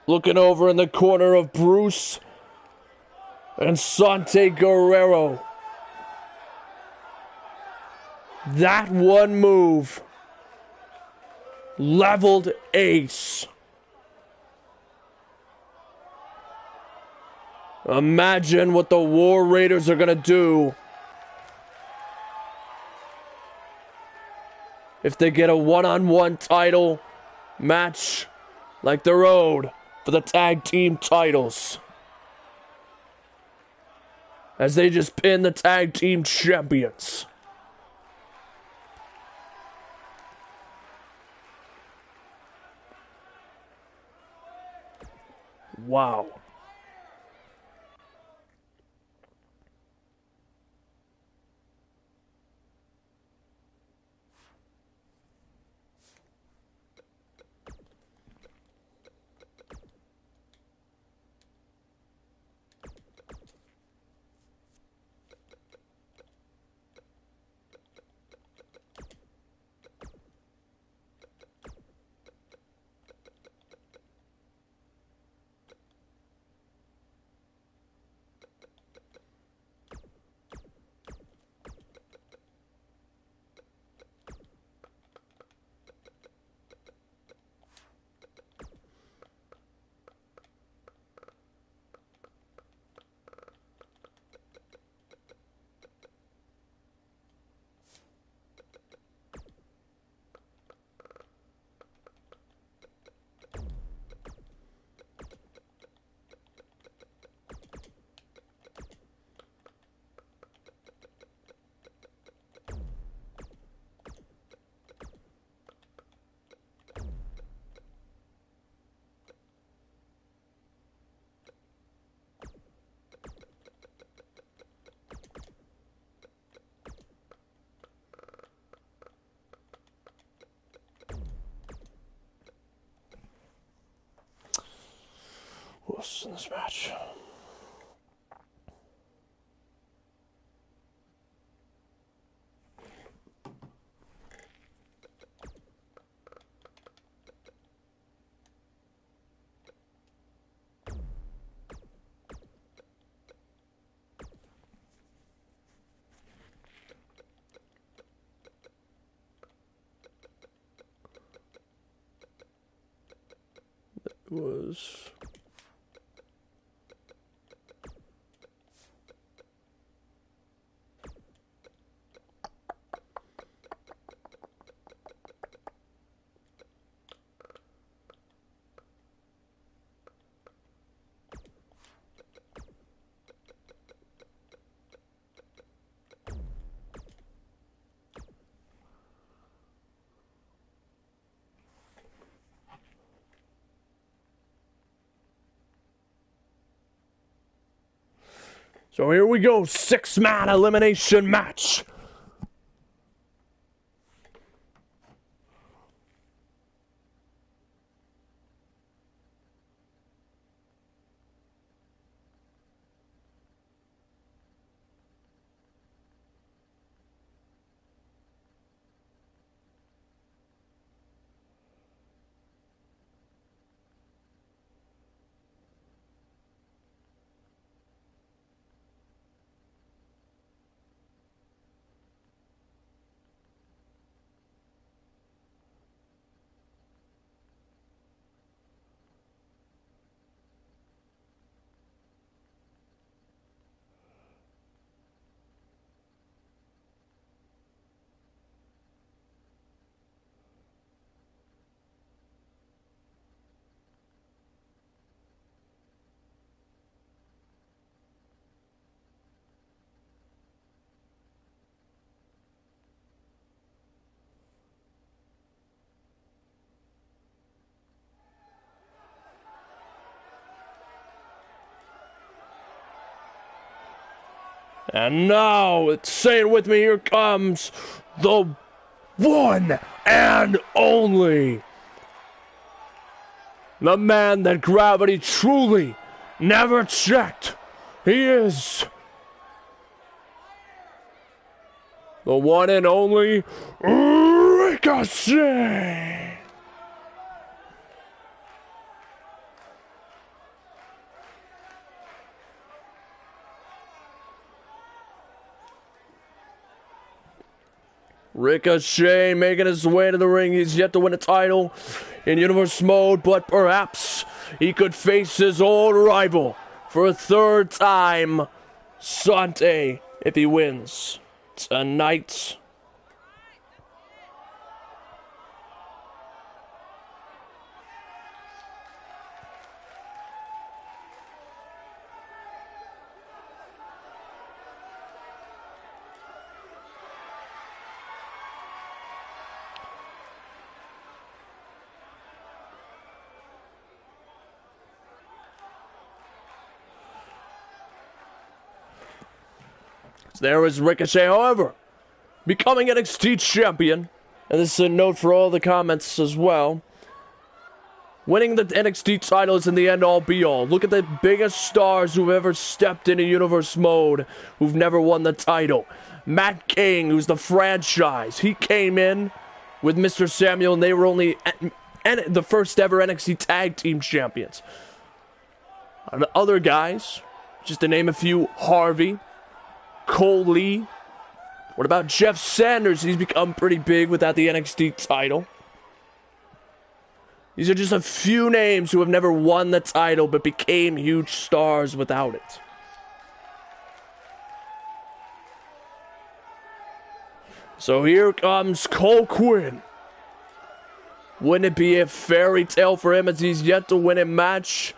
looking over in the corner of Bruce and Sante Guerrero. That one move leveled Ace. Imagine what the War Raiders are gonna do if they get a one-on-one title match like they're owed for the tag team titles, as they just pin the tag team champions. Wow. What's in this match? Was so here we go, 6-man elimination match. And now, say it with me, here comes the one and only. The man that gravity truly never checked. He is the one and only Ricochet. Ricochet making his way to the ring. He's yet to win a title in Universe Mode, but perhaps he could face his old rival for a third time, Sante, if he wins tonight. There is Ricochet, however, becoming NXT champion. And this is a note for all the comments as well. Winning the NXT title is in the end all be all. Look at the biggest stars who've ever stepped into Universe Mode who've never won the title. Matt King, who's the franchise. He came in with Mr. Samuel and they were only the first ever NXT Tag Team Champions. And other guys, just to name a few, Harvey, Cole Lee. What about Jeff Sanders? He's become pretty big without the NXT title. These are just a few names who have never won the title but became huge stars without it. So here comes Cole Quinn. Wouldn't it be a fairy tale for him as he's yet to win a match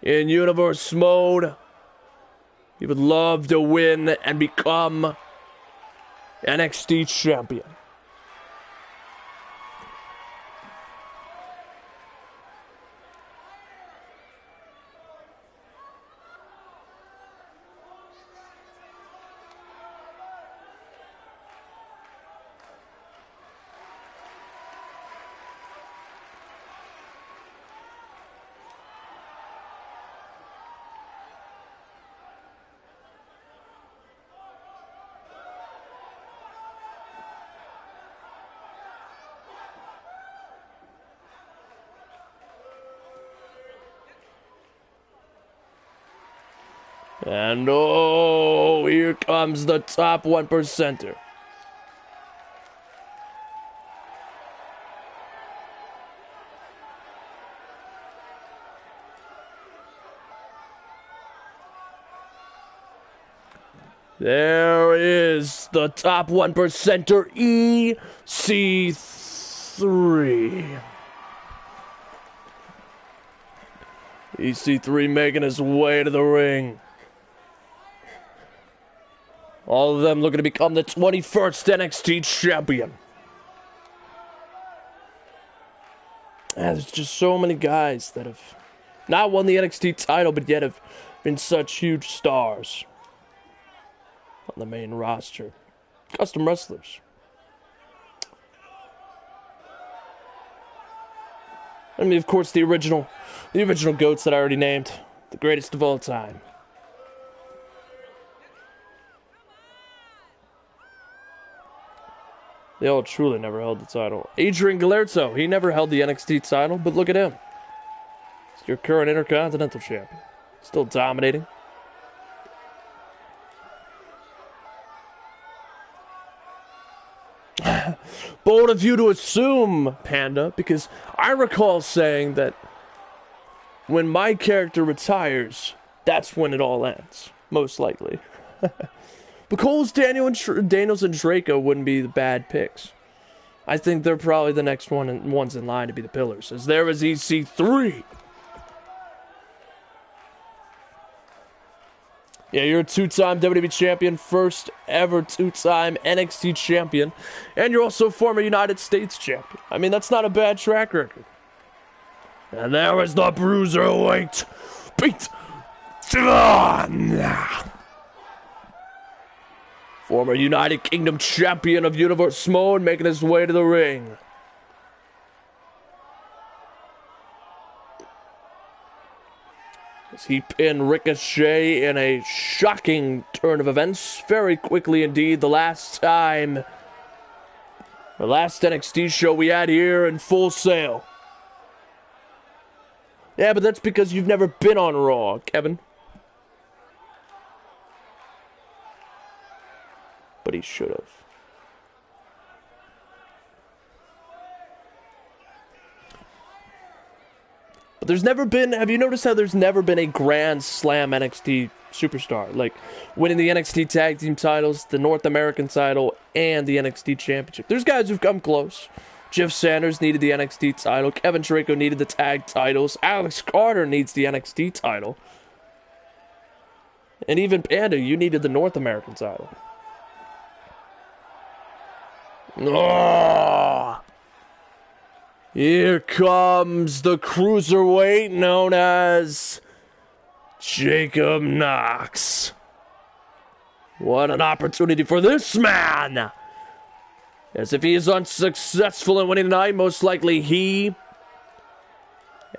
in Universe Mode? He would love to win and become NXT champion. And oh, here comes the top 1%er. There is the top 1%er, EC3. EC3 making his way to the ring. All of them looking to become the 21st NXT champion. And there's just so many guys that have not won the NXT title, but yet have been such huge stars on the main roster. Custom wrestlers. I mean, of course, the original GOATs that I already named. The greatest of all time. They all truly never held the title. Adrian Galerzo, he never held the NXT title, but look at him. He's your current Intercontinental Champion. Still dominating. Bold of you to assume, Panda, because I recall saying that when my character retires, that's when it all ends. Most likely. But Cole's Daniels and Draco wouldn't be the bad picks. I think they're probably the next ones in line to be the pillars. As there is EC3. Yeah, you're a two-time WWE champion, first ever two-time NXT champion, and you're also a former United States champion. I mean, that's not a bad track record. And there is the Bruiserweight Pete Dunne. Former United Kingdom champion of Universe Mode, making his way to the ring. As he pinned Ricochet in a shocking turn of events very quickly indeed. The last NXT show we had here in Full Sail. Yeah, but that's because you've never been on Raw, Kevin. But he should have. But there's never been, have you noticed how there's never been a Grand Slam NXT superstar? Like, winning the NXT Tag Team titles, the North American title, and the NXT Championship. There's guys who've come close. Jeff Sanders needed the NXT title. Kevin Draco needed the tag titles. Alex Carter needs the NXT title. And even Panda, you needed the North American title. Oh! Here comes the cruiserweight known as Jacob Knox. What an opportunity for this man! As if he is unsuccessful in winning tonight, most likely he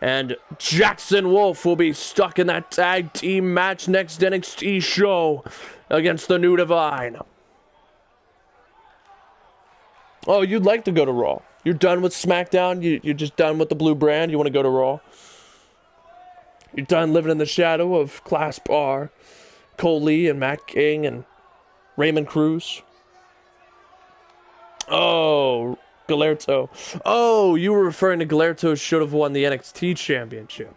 and Jackson Wolf will be stuck in that tag team match next NXT show against the New Divine. Oh, you'd like to go to Raw. You're done with SmackDown? You're just done with the blue brand? You want to go to Raw? You're done living in the shadow of Clasp R, Cole Lee and Matt King and Raymond Cruz? Oh, Galerto. Oh, you were referring to Galerto should have won the NXT Championship.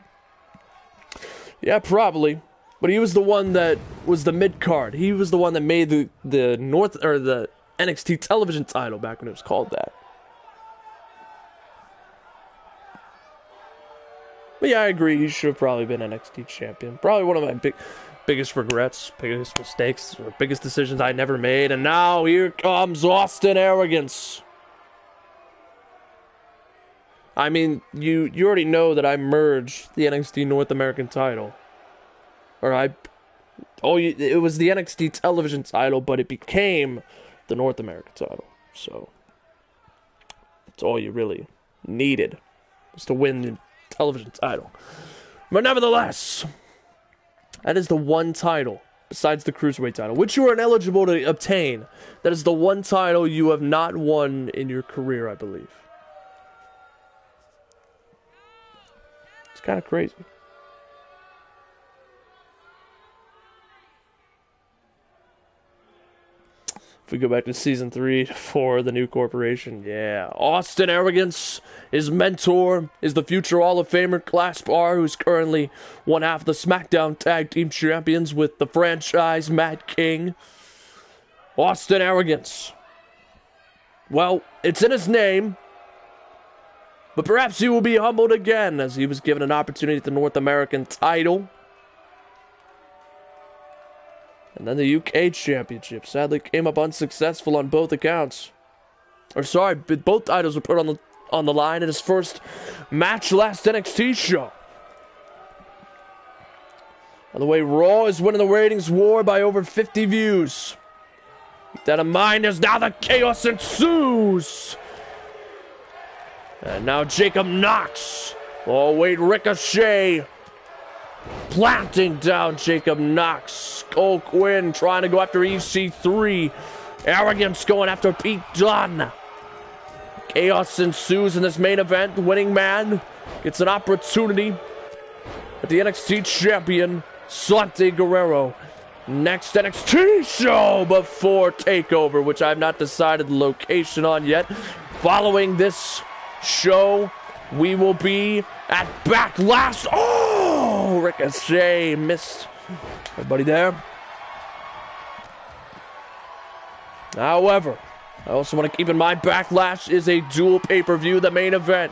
Yeah, probably. But he was the one that was the mid-card. He was the one that made the the NXT television title back when it was called that. But yeah, I agree. He should have probably been NXT champion. Probably one of my biggest regrets, biggest mistakes, or biggest decisions I never made. And now here comes Austin Arrogance. I mean, you already know that I merged the NXT North American title. It was the NXT television title, but it became the North American title. So that's all you really needed, was to win the television title. But nevertheless, that is the one title, besides the Cruiserweight title, which you are ineligible to obtain. That is the one title you have not won in your career, I believe. It's kind of crazy. If we go back to Season 3 for the new corporation, yeah. Austin Arrogance, his mentor, is the future Hall of Famer Clasp R, who's currently one half of the SmackDown Tag Team Champions with the franchise Matt King. Austin Arrogance. Well, it's in his name, but perhaps he will be humbled again as he was given an opportunity at the North American title. And then the UK Championship sadly came up unsuccessful on both accounts. Or sorry, both titles were put on the line in his first match last NXT show. By the way, Raw is winning the ratings war by over 50 views. Keep that in mind as now the chaos ensues. And now Jacob Knox. Oh wait, Ricochet. Planting down Jacob Knox. Cole Quinn trying to go after EC3. Arrogance going after Pete Dunne. Chaos ensues in this main event. The winning man gets an opportunity at the NXT champion, Santi Guerrero. Next NXT show before TakeOver, which I've not decided the location on yet. Following this show, we will be at Backlash. Oh, Ricochet missed. Everybody there? However, I also want to keep in mind Backlash is a dual pay-per-view. The main event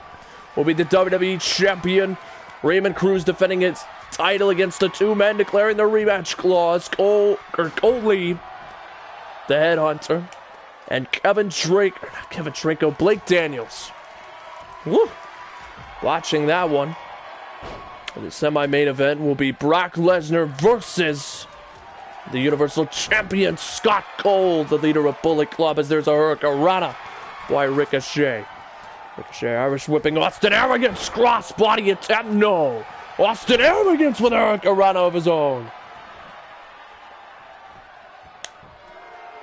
will be the WWE Champion Raymond Cruz defending his title against the two men declaring the rematch clause. Cole Lee, the headhunter, and Blake Daniels. Woo! Watching that one. And the semi-main event will be Brock Lesnar versus the Universal Champion Scott Cole, the leader of Bullet Club, as there's a Hurricanrana by Ricochet. Ricochet Irish whipping Austin Arrogance, cross body attack, no. Austin Arrogance with a Hurricanrana of his own.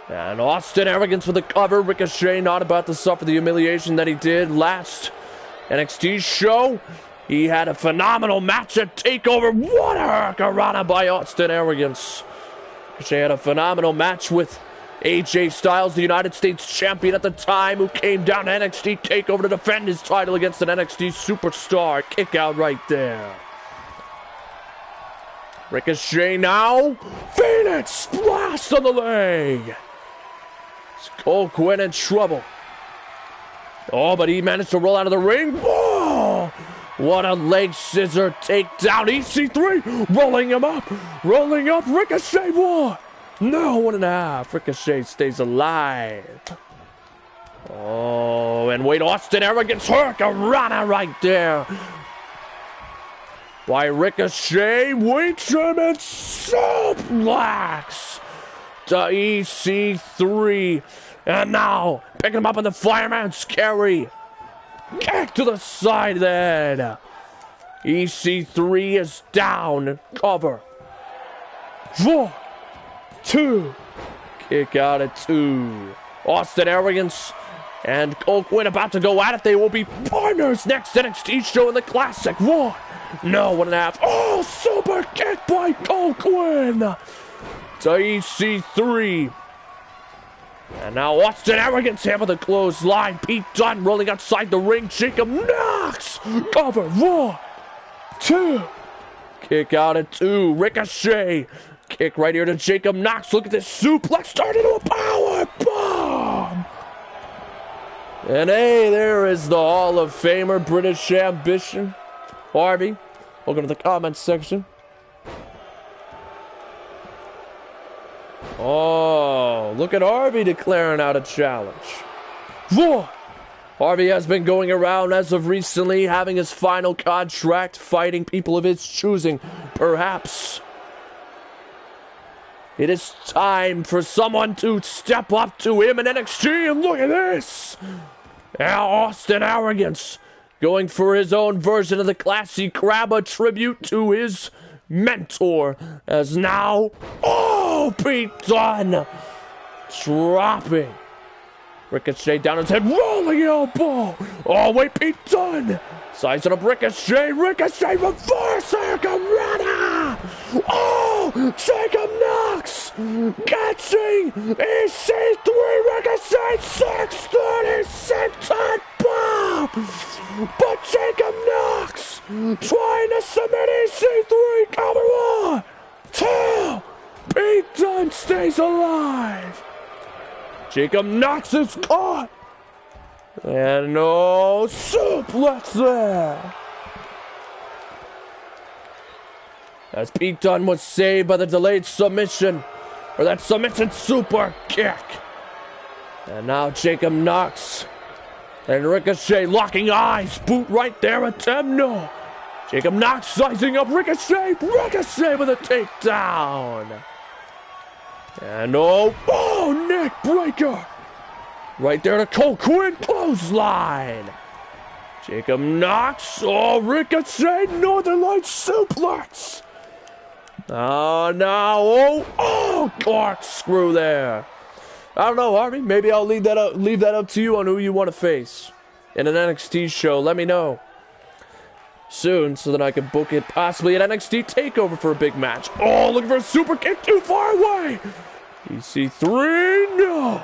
And Austin Arrogance with the cover. Ricochet not about to suffer the humiliation that he did last NXT show. He had a phenomenal match at TakeOver. What a Hurricanrana by Austin Arrogance. Ricochet had a phenomenal match with AJ Styles, the United States champion at the time, who came down to NXT TakeOver to defend his title against an NXT superstar. Kick out right there. Ricochet now. Phoenix Splash on the leg. Cole Quinn in trouble. Oh, but he managed to roll out of the ring. Oh, what a leg scissor takedown. EC3 rolling him up. Rolling up. Ricochet 1. No, 1.5. Ricochet stays alive. Oh, and Wade Austin Arrogance Hurricanrana right there. By Ricochet, waits him and suplex to EC3. And now, picking him up on the fireman's carry. Kick to the side then. EC3 is down. Cover. 4, 2. Kick out at 2. Austin Arrogance and Cole Quinn about to go at it. They will be partners next NXT show in the Classic. 1. No, 1.5. Oh, super kick by Cole Quinn to EC3. And now Austin Arrogance here with a clothesline. Pete Dunne rolling outside the ring. Jacob Knox. Cover. 1, 2. Kick out at 2. Ricochet. Kick right here to Jacob Knox. Look at this suplex. Turned into a power bomb. And hey, there is the Hall of Famer, British Ambition. Harvey, welcome to the comments section. Oh, look at Harvey declaring out a challenge. 4. Harvey has been going around as of recently, having his final contract, fighting people of his choosing. Perhaps it is time for someone to step up to him in NXT, and look at this. Now Austin Arrogance going for his own version of the Classy Crab, a tribute to his mentor, as now, oh, Pete Dunne dropping Ricochet down his head, rolling elbow. Oh, wait, Pete Dunne sizing up Ricochet. Ricochet reverse Hurricanrana. Oh, Jacob Knox catching EC3. Ricochet 630 senton bomb. But Jacob Knox trying to submit EC3. Cover 1, 2. Pete Dunne stays alive. Jacob Knox is caught. And no suplex there. As Pete Dunne was saved by the delayed submission. Or that submission super kick. And now Jacob Knox and Ricochet locking eyes. Boot right there. Attempt no. Jacob Knox sizing up Ricochet. Ricochet with a takedown. And oh, neck breaker. Right there to Cole Quinn, clothesline. Jacob Knox, oh, Ricochet, Northern Lights suplex. Oh, now, oh, corkscrew there. I don't know, Harvey, maybe I'll leave that up to you on who you want to face in an NXT show. Let me know soon so that I can book it possibly at NXT TakeOver for a big match. Oh, looking for a super kick too far away. EC3, no.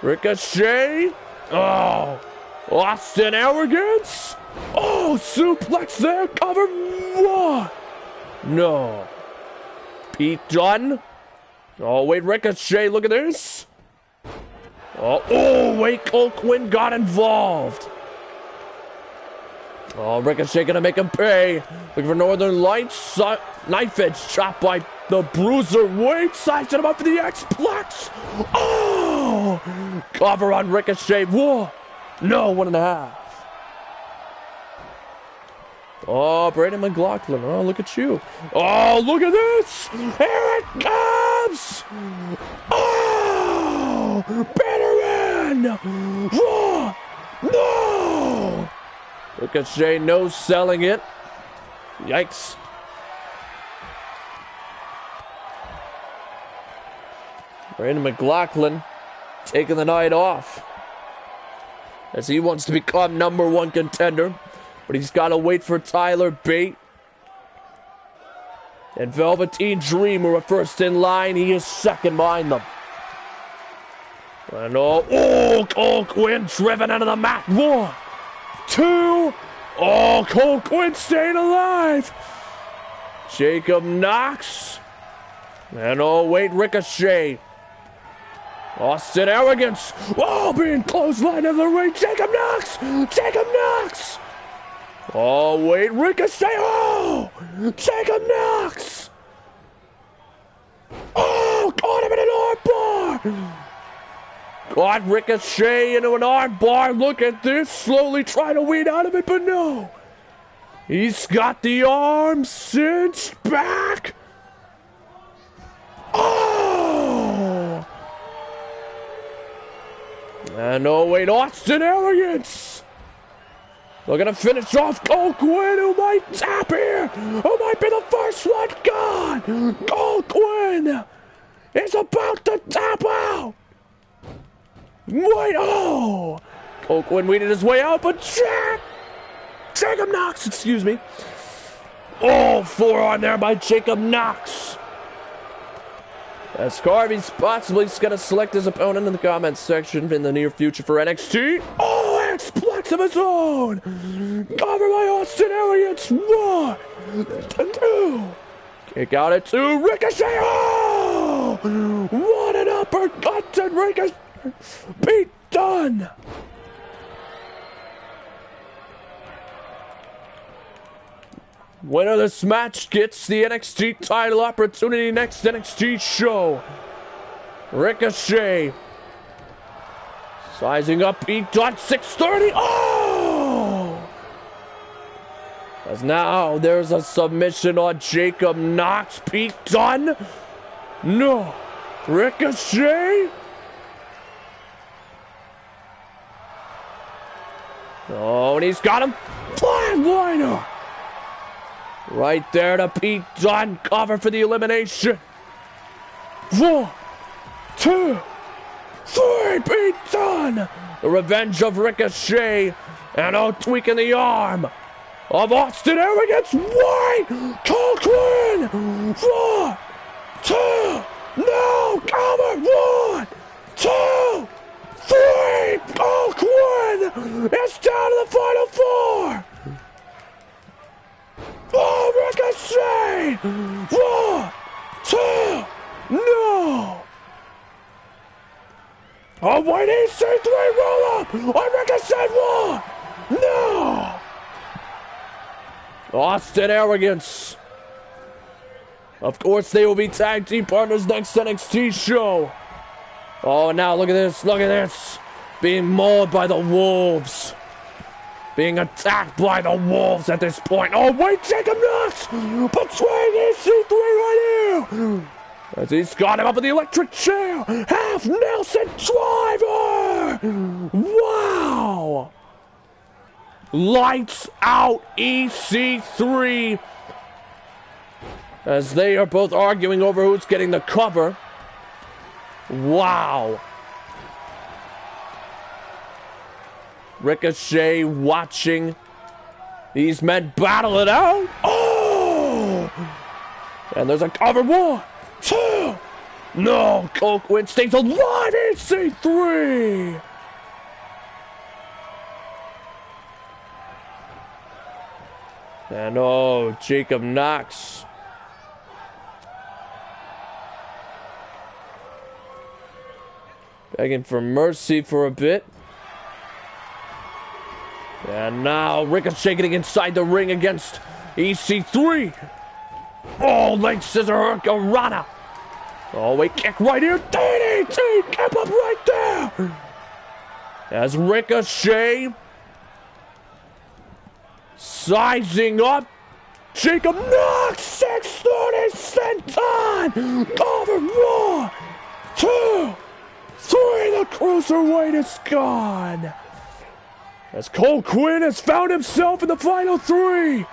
Ricochet. Oh, Austin Arrogance. Oh, suplex there. Cover 1. No. Pete Dunne. Oh, wait, Ricochet. Look at this. Oh, wait, Cole Quinn got involved. Oh, Ricochet gonna make him pay. Looking for Northern Lights. Knife edge chop by the Bruiser. Wait, sizing him up for the X-Plex. Oh, cover on Ricochet. Whoa, no, 1.5. Oh, Brandon McLaughlin. Oh, look at you. Oh, look at this. Here it comes. Oh, better in. Whoa, no. Ricochet no selling it. Yikes. Brandon McLaughlin taking the night off as he wants to become #1 contender, but he's got to wait for Tyler Bate and Velveteen Dream, who are first in line. He is second behind them. And Cole Quinn driven into the mat. 1, 2. Oh, Cole Quinn staying alive. Jacob Knox. And Ricochet. Austin Arrogance. Oh, being clotheslined in the ring. Jacob Knox. Jacob Knox. Oh, Ricochet. Oh, Jacob Knox. Oh, caught him in an armbar. Got Ricochet into an armbar. Look at this. Slowly trying to weed out of it, but no. He's got the arm cinched back. Oh! And Austin Arrogance. Looking to finish off Cole Quinn, who might tap here. Who might be the first one gone. Cole Quinn is about to tap out. Wait, oh! Cole Quinn weeded his way out, but Jacob Knox, excuse me. Oh, forearm there by Jacob Knox. As Carvey's possibly going to select his opponent in the comments section in the near future for NXT. Oh, X-Plex of his own. Covered by Austin Arrogance. 1, 2. Kick out at 2. Ricochet. Oh! What an uppercut to Ricochet. Beat done. Winner of this match gets the NXT title opportunity next NXT show. Ricochet. Sizing up, Pete Dunne, 630. Oh! As now there's a submission on Jacob Knox. Pete Dunne. No. Ricochet. Oh, and he's got him. Flatliner. Right there to Pete Dunne. Cover for the elimination. 1, 2, 3. Pete Dunne. The revenge of Ricochet. And tweaking the arm of Austin Arrogance. Wait! Cole Quinn. 1, 2. No! Cover. 1, 2, 3. Cole Quinn is down to the final 4. Oh, Ricochet! 1, 2, no! Oh, wait, EC3 roll up! Oh, Ricochet 1! No! Austin Arrogance. Of course, they will be tag team partners next NXT show. Oh, now look at this, look at this. Being mauled by the Wolves. Being attacked by the Wolves at this point. Oh, wait, Jacob Knox! Betraying EC3 right here! As he's got him up in the electric chair. Half Nelson driver! Wow! Lights out EC3. As they are both arguing over who's getting the cover. Wow. Ricochet watching these men battle it out. Oh! And there's a cover. 1, 2. No, Cole Quinn stays alive. EC3. And Jacob Knox. Begging for mercy for a bit. And now Ricochet getting inside the ring against EC3. Oh, leg scissor Hurricanrana. Oh, wait, kick right here. DDT, kept up right there. As Ricochet sizing up. Jacob Knox, 630 senton. Cover 1, 2, 3. The cruiserweight is gone. As Cole Quinn has found himself in the final 3.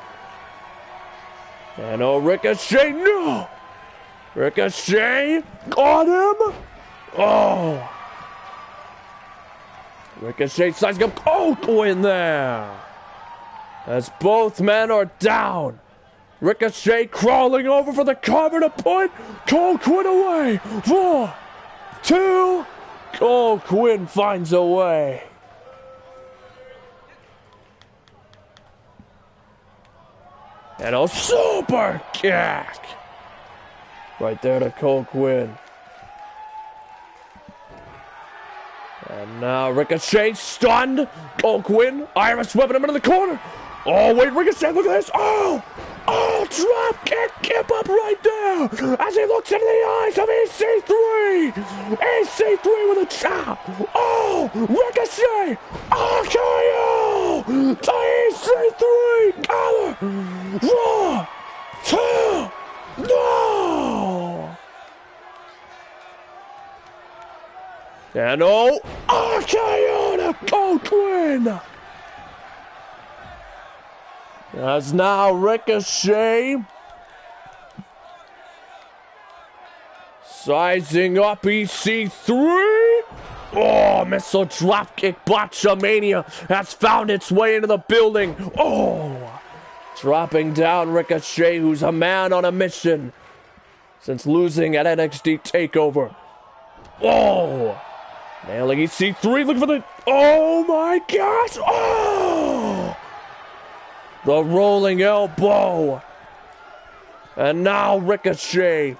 And Ricochet, no! Ricochet, got him! Oh! Ricochet sizing up Cole Quinn there! As both men are down. Ricochet crawling over for the cover to put Cole Quinn away. 1, 2, Cole Quinn finds a way. And a super kick. Right there to Cole Quinn. And now Ricochet stunned. Cole Quinn, Iris whipping him into the corner. Oh, wait, Ricochet, look at this. Oh, drop kick, keep up right there. As he looks into the eyes of EC3. EC3 with a chop. Oh, Ricochet. RKO to EC3. Collar. 1, 2, no. And oh, RKO to Cole Quinn. As now Ricochet sizing up EC3. Oh, missile dropkick botchamania has found its way into the building. Oh, dropping down Ricochet, who's a man on a mission since losing at NXT TakeOver. Oh, nailing EC3. Look for the. Oh my gosh. Oh. The rolling elbow. And now Ricochet.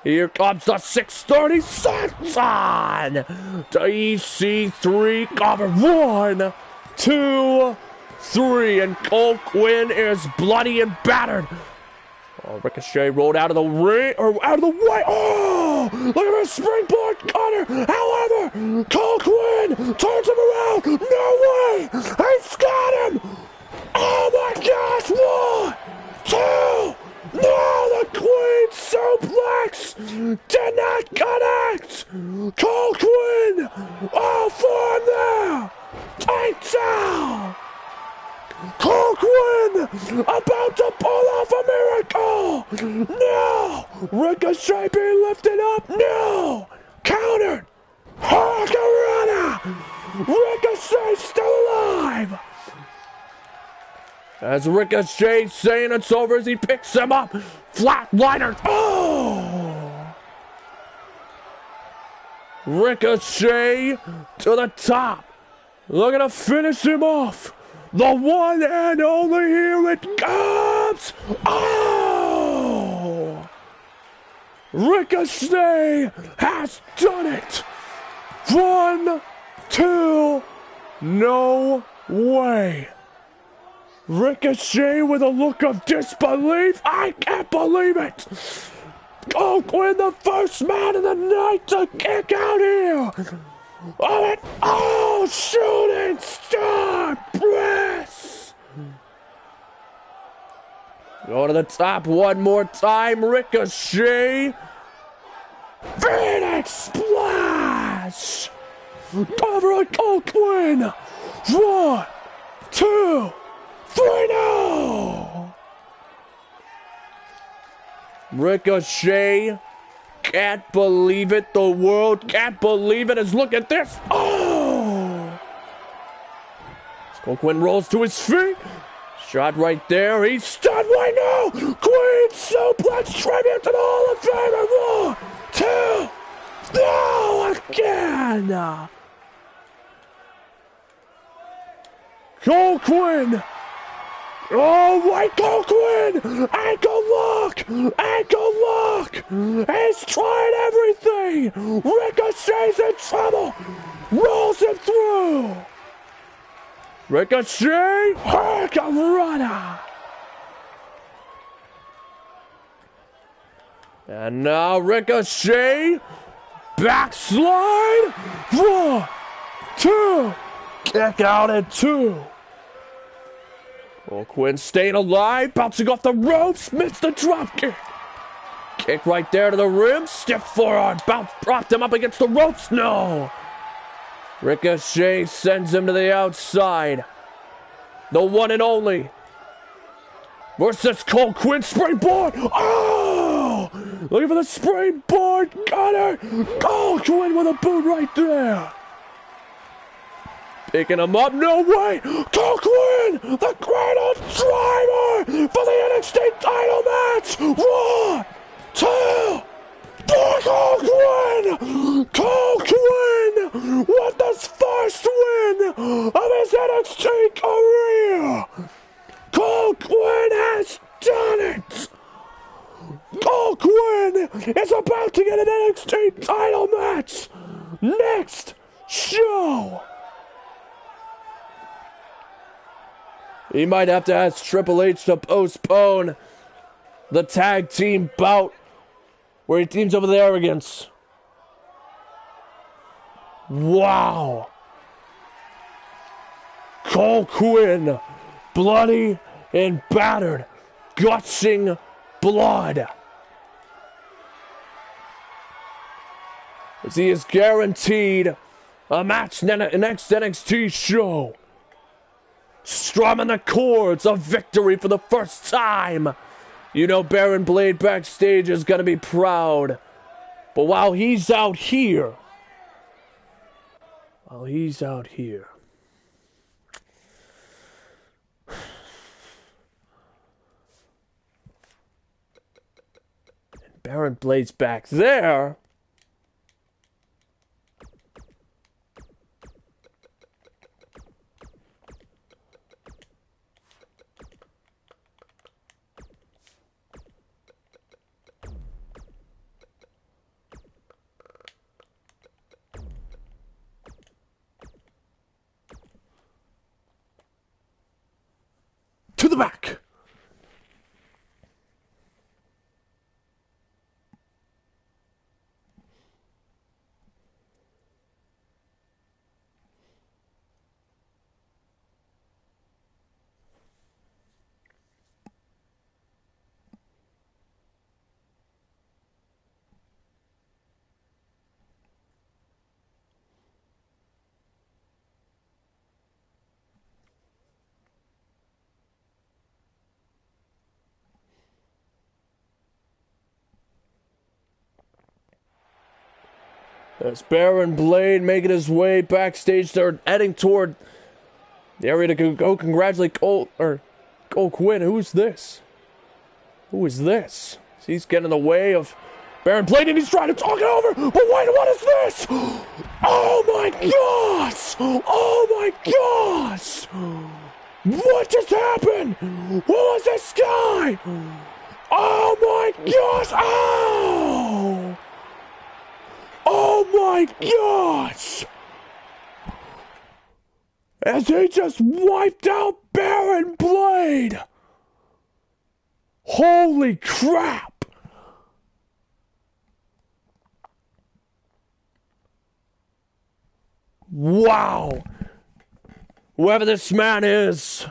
Here comes the 630 senton to EC3. Cover 1, 2, 3. And Cole Quinn is bloody and battered. Oh, Ricochet rolled out of the ring, or out of the way. Oh, look at the springboard cutter. However, Cole Quinn turns him around. No way. He's got him. Oh my gosh, 1, 2, no, the Queen suplex did not connect. Cole Quinn, oh, form there, takedown. Cole Quinn about to pull off a miracle. No, Ricochet being lifted up. No, countered. Hurricanrana. Ricochet still alive. As Ricochet saying it's over as he picks him up. Flatliner. Oh! Ricochet to the top. Looking to finish him off. The one and only, here it comes. Oh! Ricochet has done it. 1, 2, no way. Ricochet with a look of disbelief. I can't believe it. Cole Quinn, the first man of the night to kick out here. Oh, shooting star press. Go to the top one more time. Ricochet. Phoenix splash. Over at Cole Quinn. 1, 2, 3, no! Ricochet can't believe it. The world can't believe it. As look at this. Oh! Cole Quinn rolls to his feet. Shot right there. He's stunned. Why no? Queen suplex tribute to the Hall of Famer. 1, 2. No! Again! Cole Quinn. Oh, wait, Cole Quinn! Ankle lock! He's trying everything! Ricochet's in trouble! Rolls him through! Ricochet! Hurricanrana! And now Ricochet! Backslide! 1, 2! Kick out at 2! Cole Quinn staying alive, bouncing off the ropes, missed the drop kick. Kick right there to the ribs, stiff forearm, propped him up against the ropes, no. Ricochet sends him to the outside. The one and only. Versus Cole Quinn, springboard. Oh! Looking for the springboard cutter. Cole Quinn with a boot right there. Picking him up, no way! Cole Quinn, the Cradle Driver for the NXT title match! 1, 2, Cole Quinn! Cole Quinn with his first win of his NXT career! Cole Quinn has done it! Cole Quinn is about to get an NXT title match next show! He might have to ask Triple H to postpone the tag team bout where he teams up with Arrogance. Wow. Cole Quinn, bloody and battered, gushing blood. As he is guaranteed a match next NXT show. Strumming the chords of victory for the first time. You know Baron Blade backstage is going to be proud. But while he's out here, and Baron Blade's back there, to the back. There's Baron Blade making his way backstage. They're heading toward the area to go congratulate Cole Quinn. Who's this? Who is this? He's getting in the way of Baron Blade and he's trying to talk it over. But wait, what is this? Oh my gosh! Oh my gosh! What just happened? Who was this guy? Oh my gosh! Oh! Oh my gosh! As he just wiped out Baron Blade! Holy crap! Wow! Whoever this man is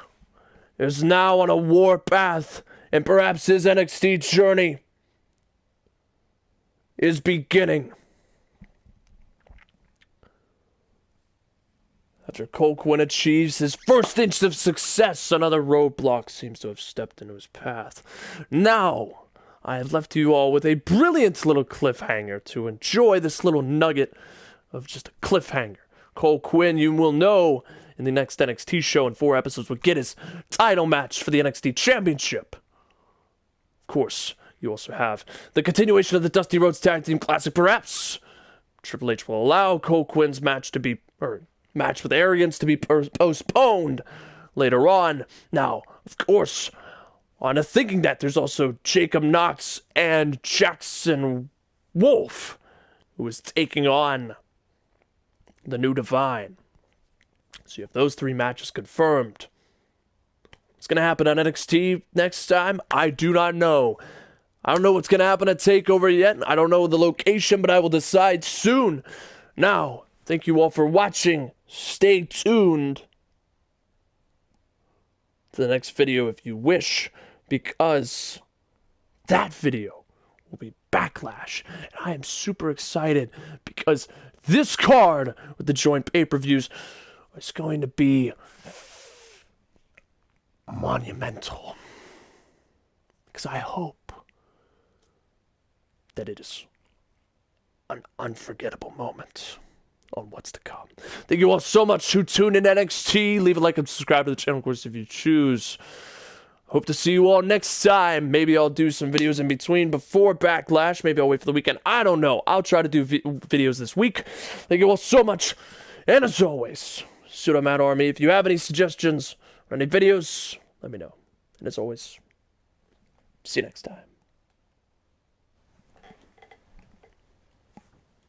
now on a warpath, and perhaps his NXT journey is beginning. After Cole Quinn achieves his first inch of success, another roadblock seems to have stepped into his path. Now, I have left you all with a brilliant little cliffhanger to enjoy this little nugget of just a cliffhanger. Cole Quinn, you will know, in the next NXT show in 4 episodes, will get his title match for the NXT Championship. Of course, you also have the continuation of the Dusty Rhodes Tag Team Classic. Perhaps Triple H will allow Cole Quinn's match with Arrogance to be postponed later on. Now, of course, on a thinking that there's also Jacob Knox and Jackson Wolf, who is taking on the New Divine. So you have those 3 matches confirmed. What's going to happen on NXT next time? I do not know. I don't know what's going to happen at TakeOver yet. I don't know the location, but I will decide soon. Now, thank you all for watching. Stay tuned to the next video if you wish, because that video will be Backlash. And I am super excited because this card with the joint pay-per-views is going to be monumental. Because I hope that it is an unforgettable moment on what's to come. Thank you all so much who tuned in NXT. Leave a like and subscribe to the channel, of course, if you choose. Hope to see you all next time. Maybe I'll do some videos in between before Backlash. Maybe I'll wait for the weekend. I don't know. I'll try to do videos this week. Thank you all so much. And as always, Pseudo Mad Army, if you have any suggestions or any videos, let me know. And as always, see you next time.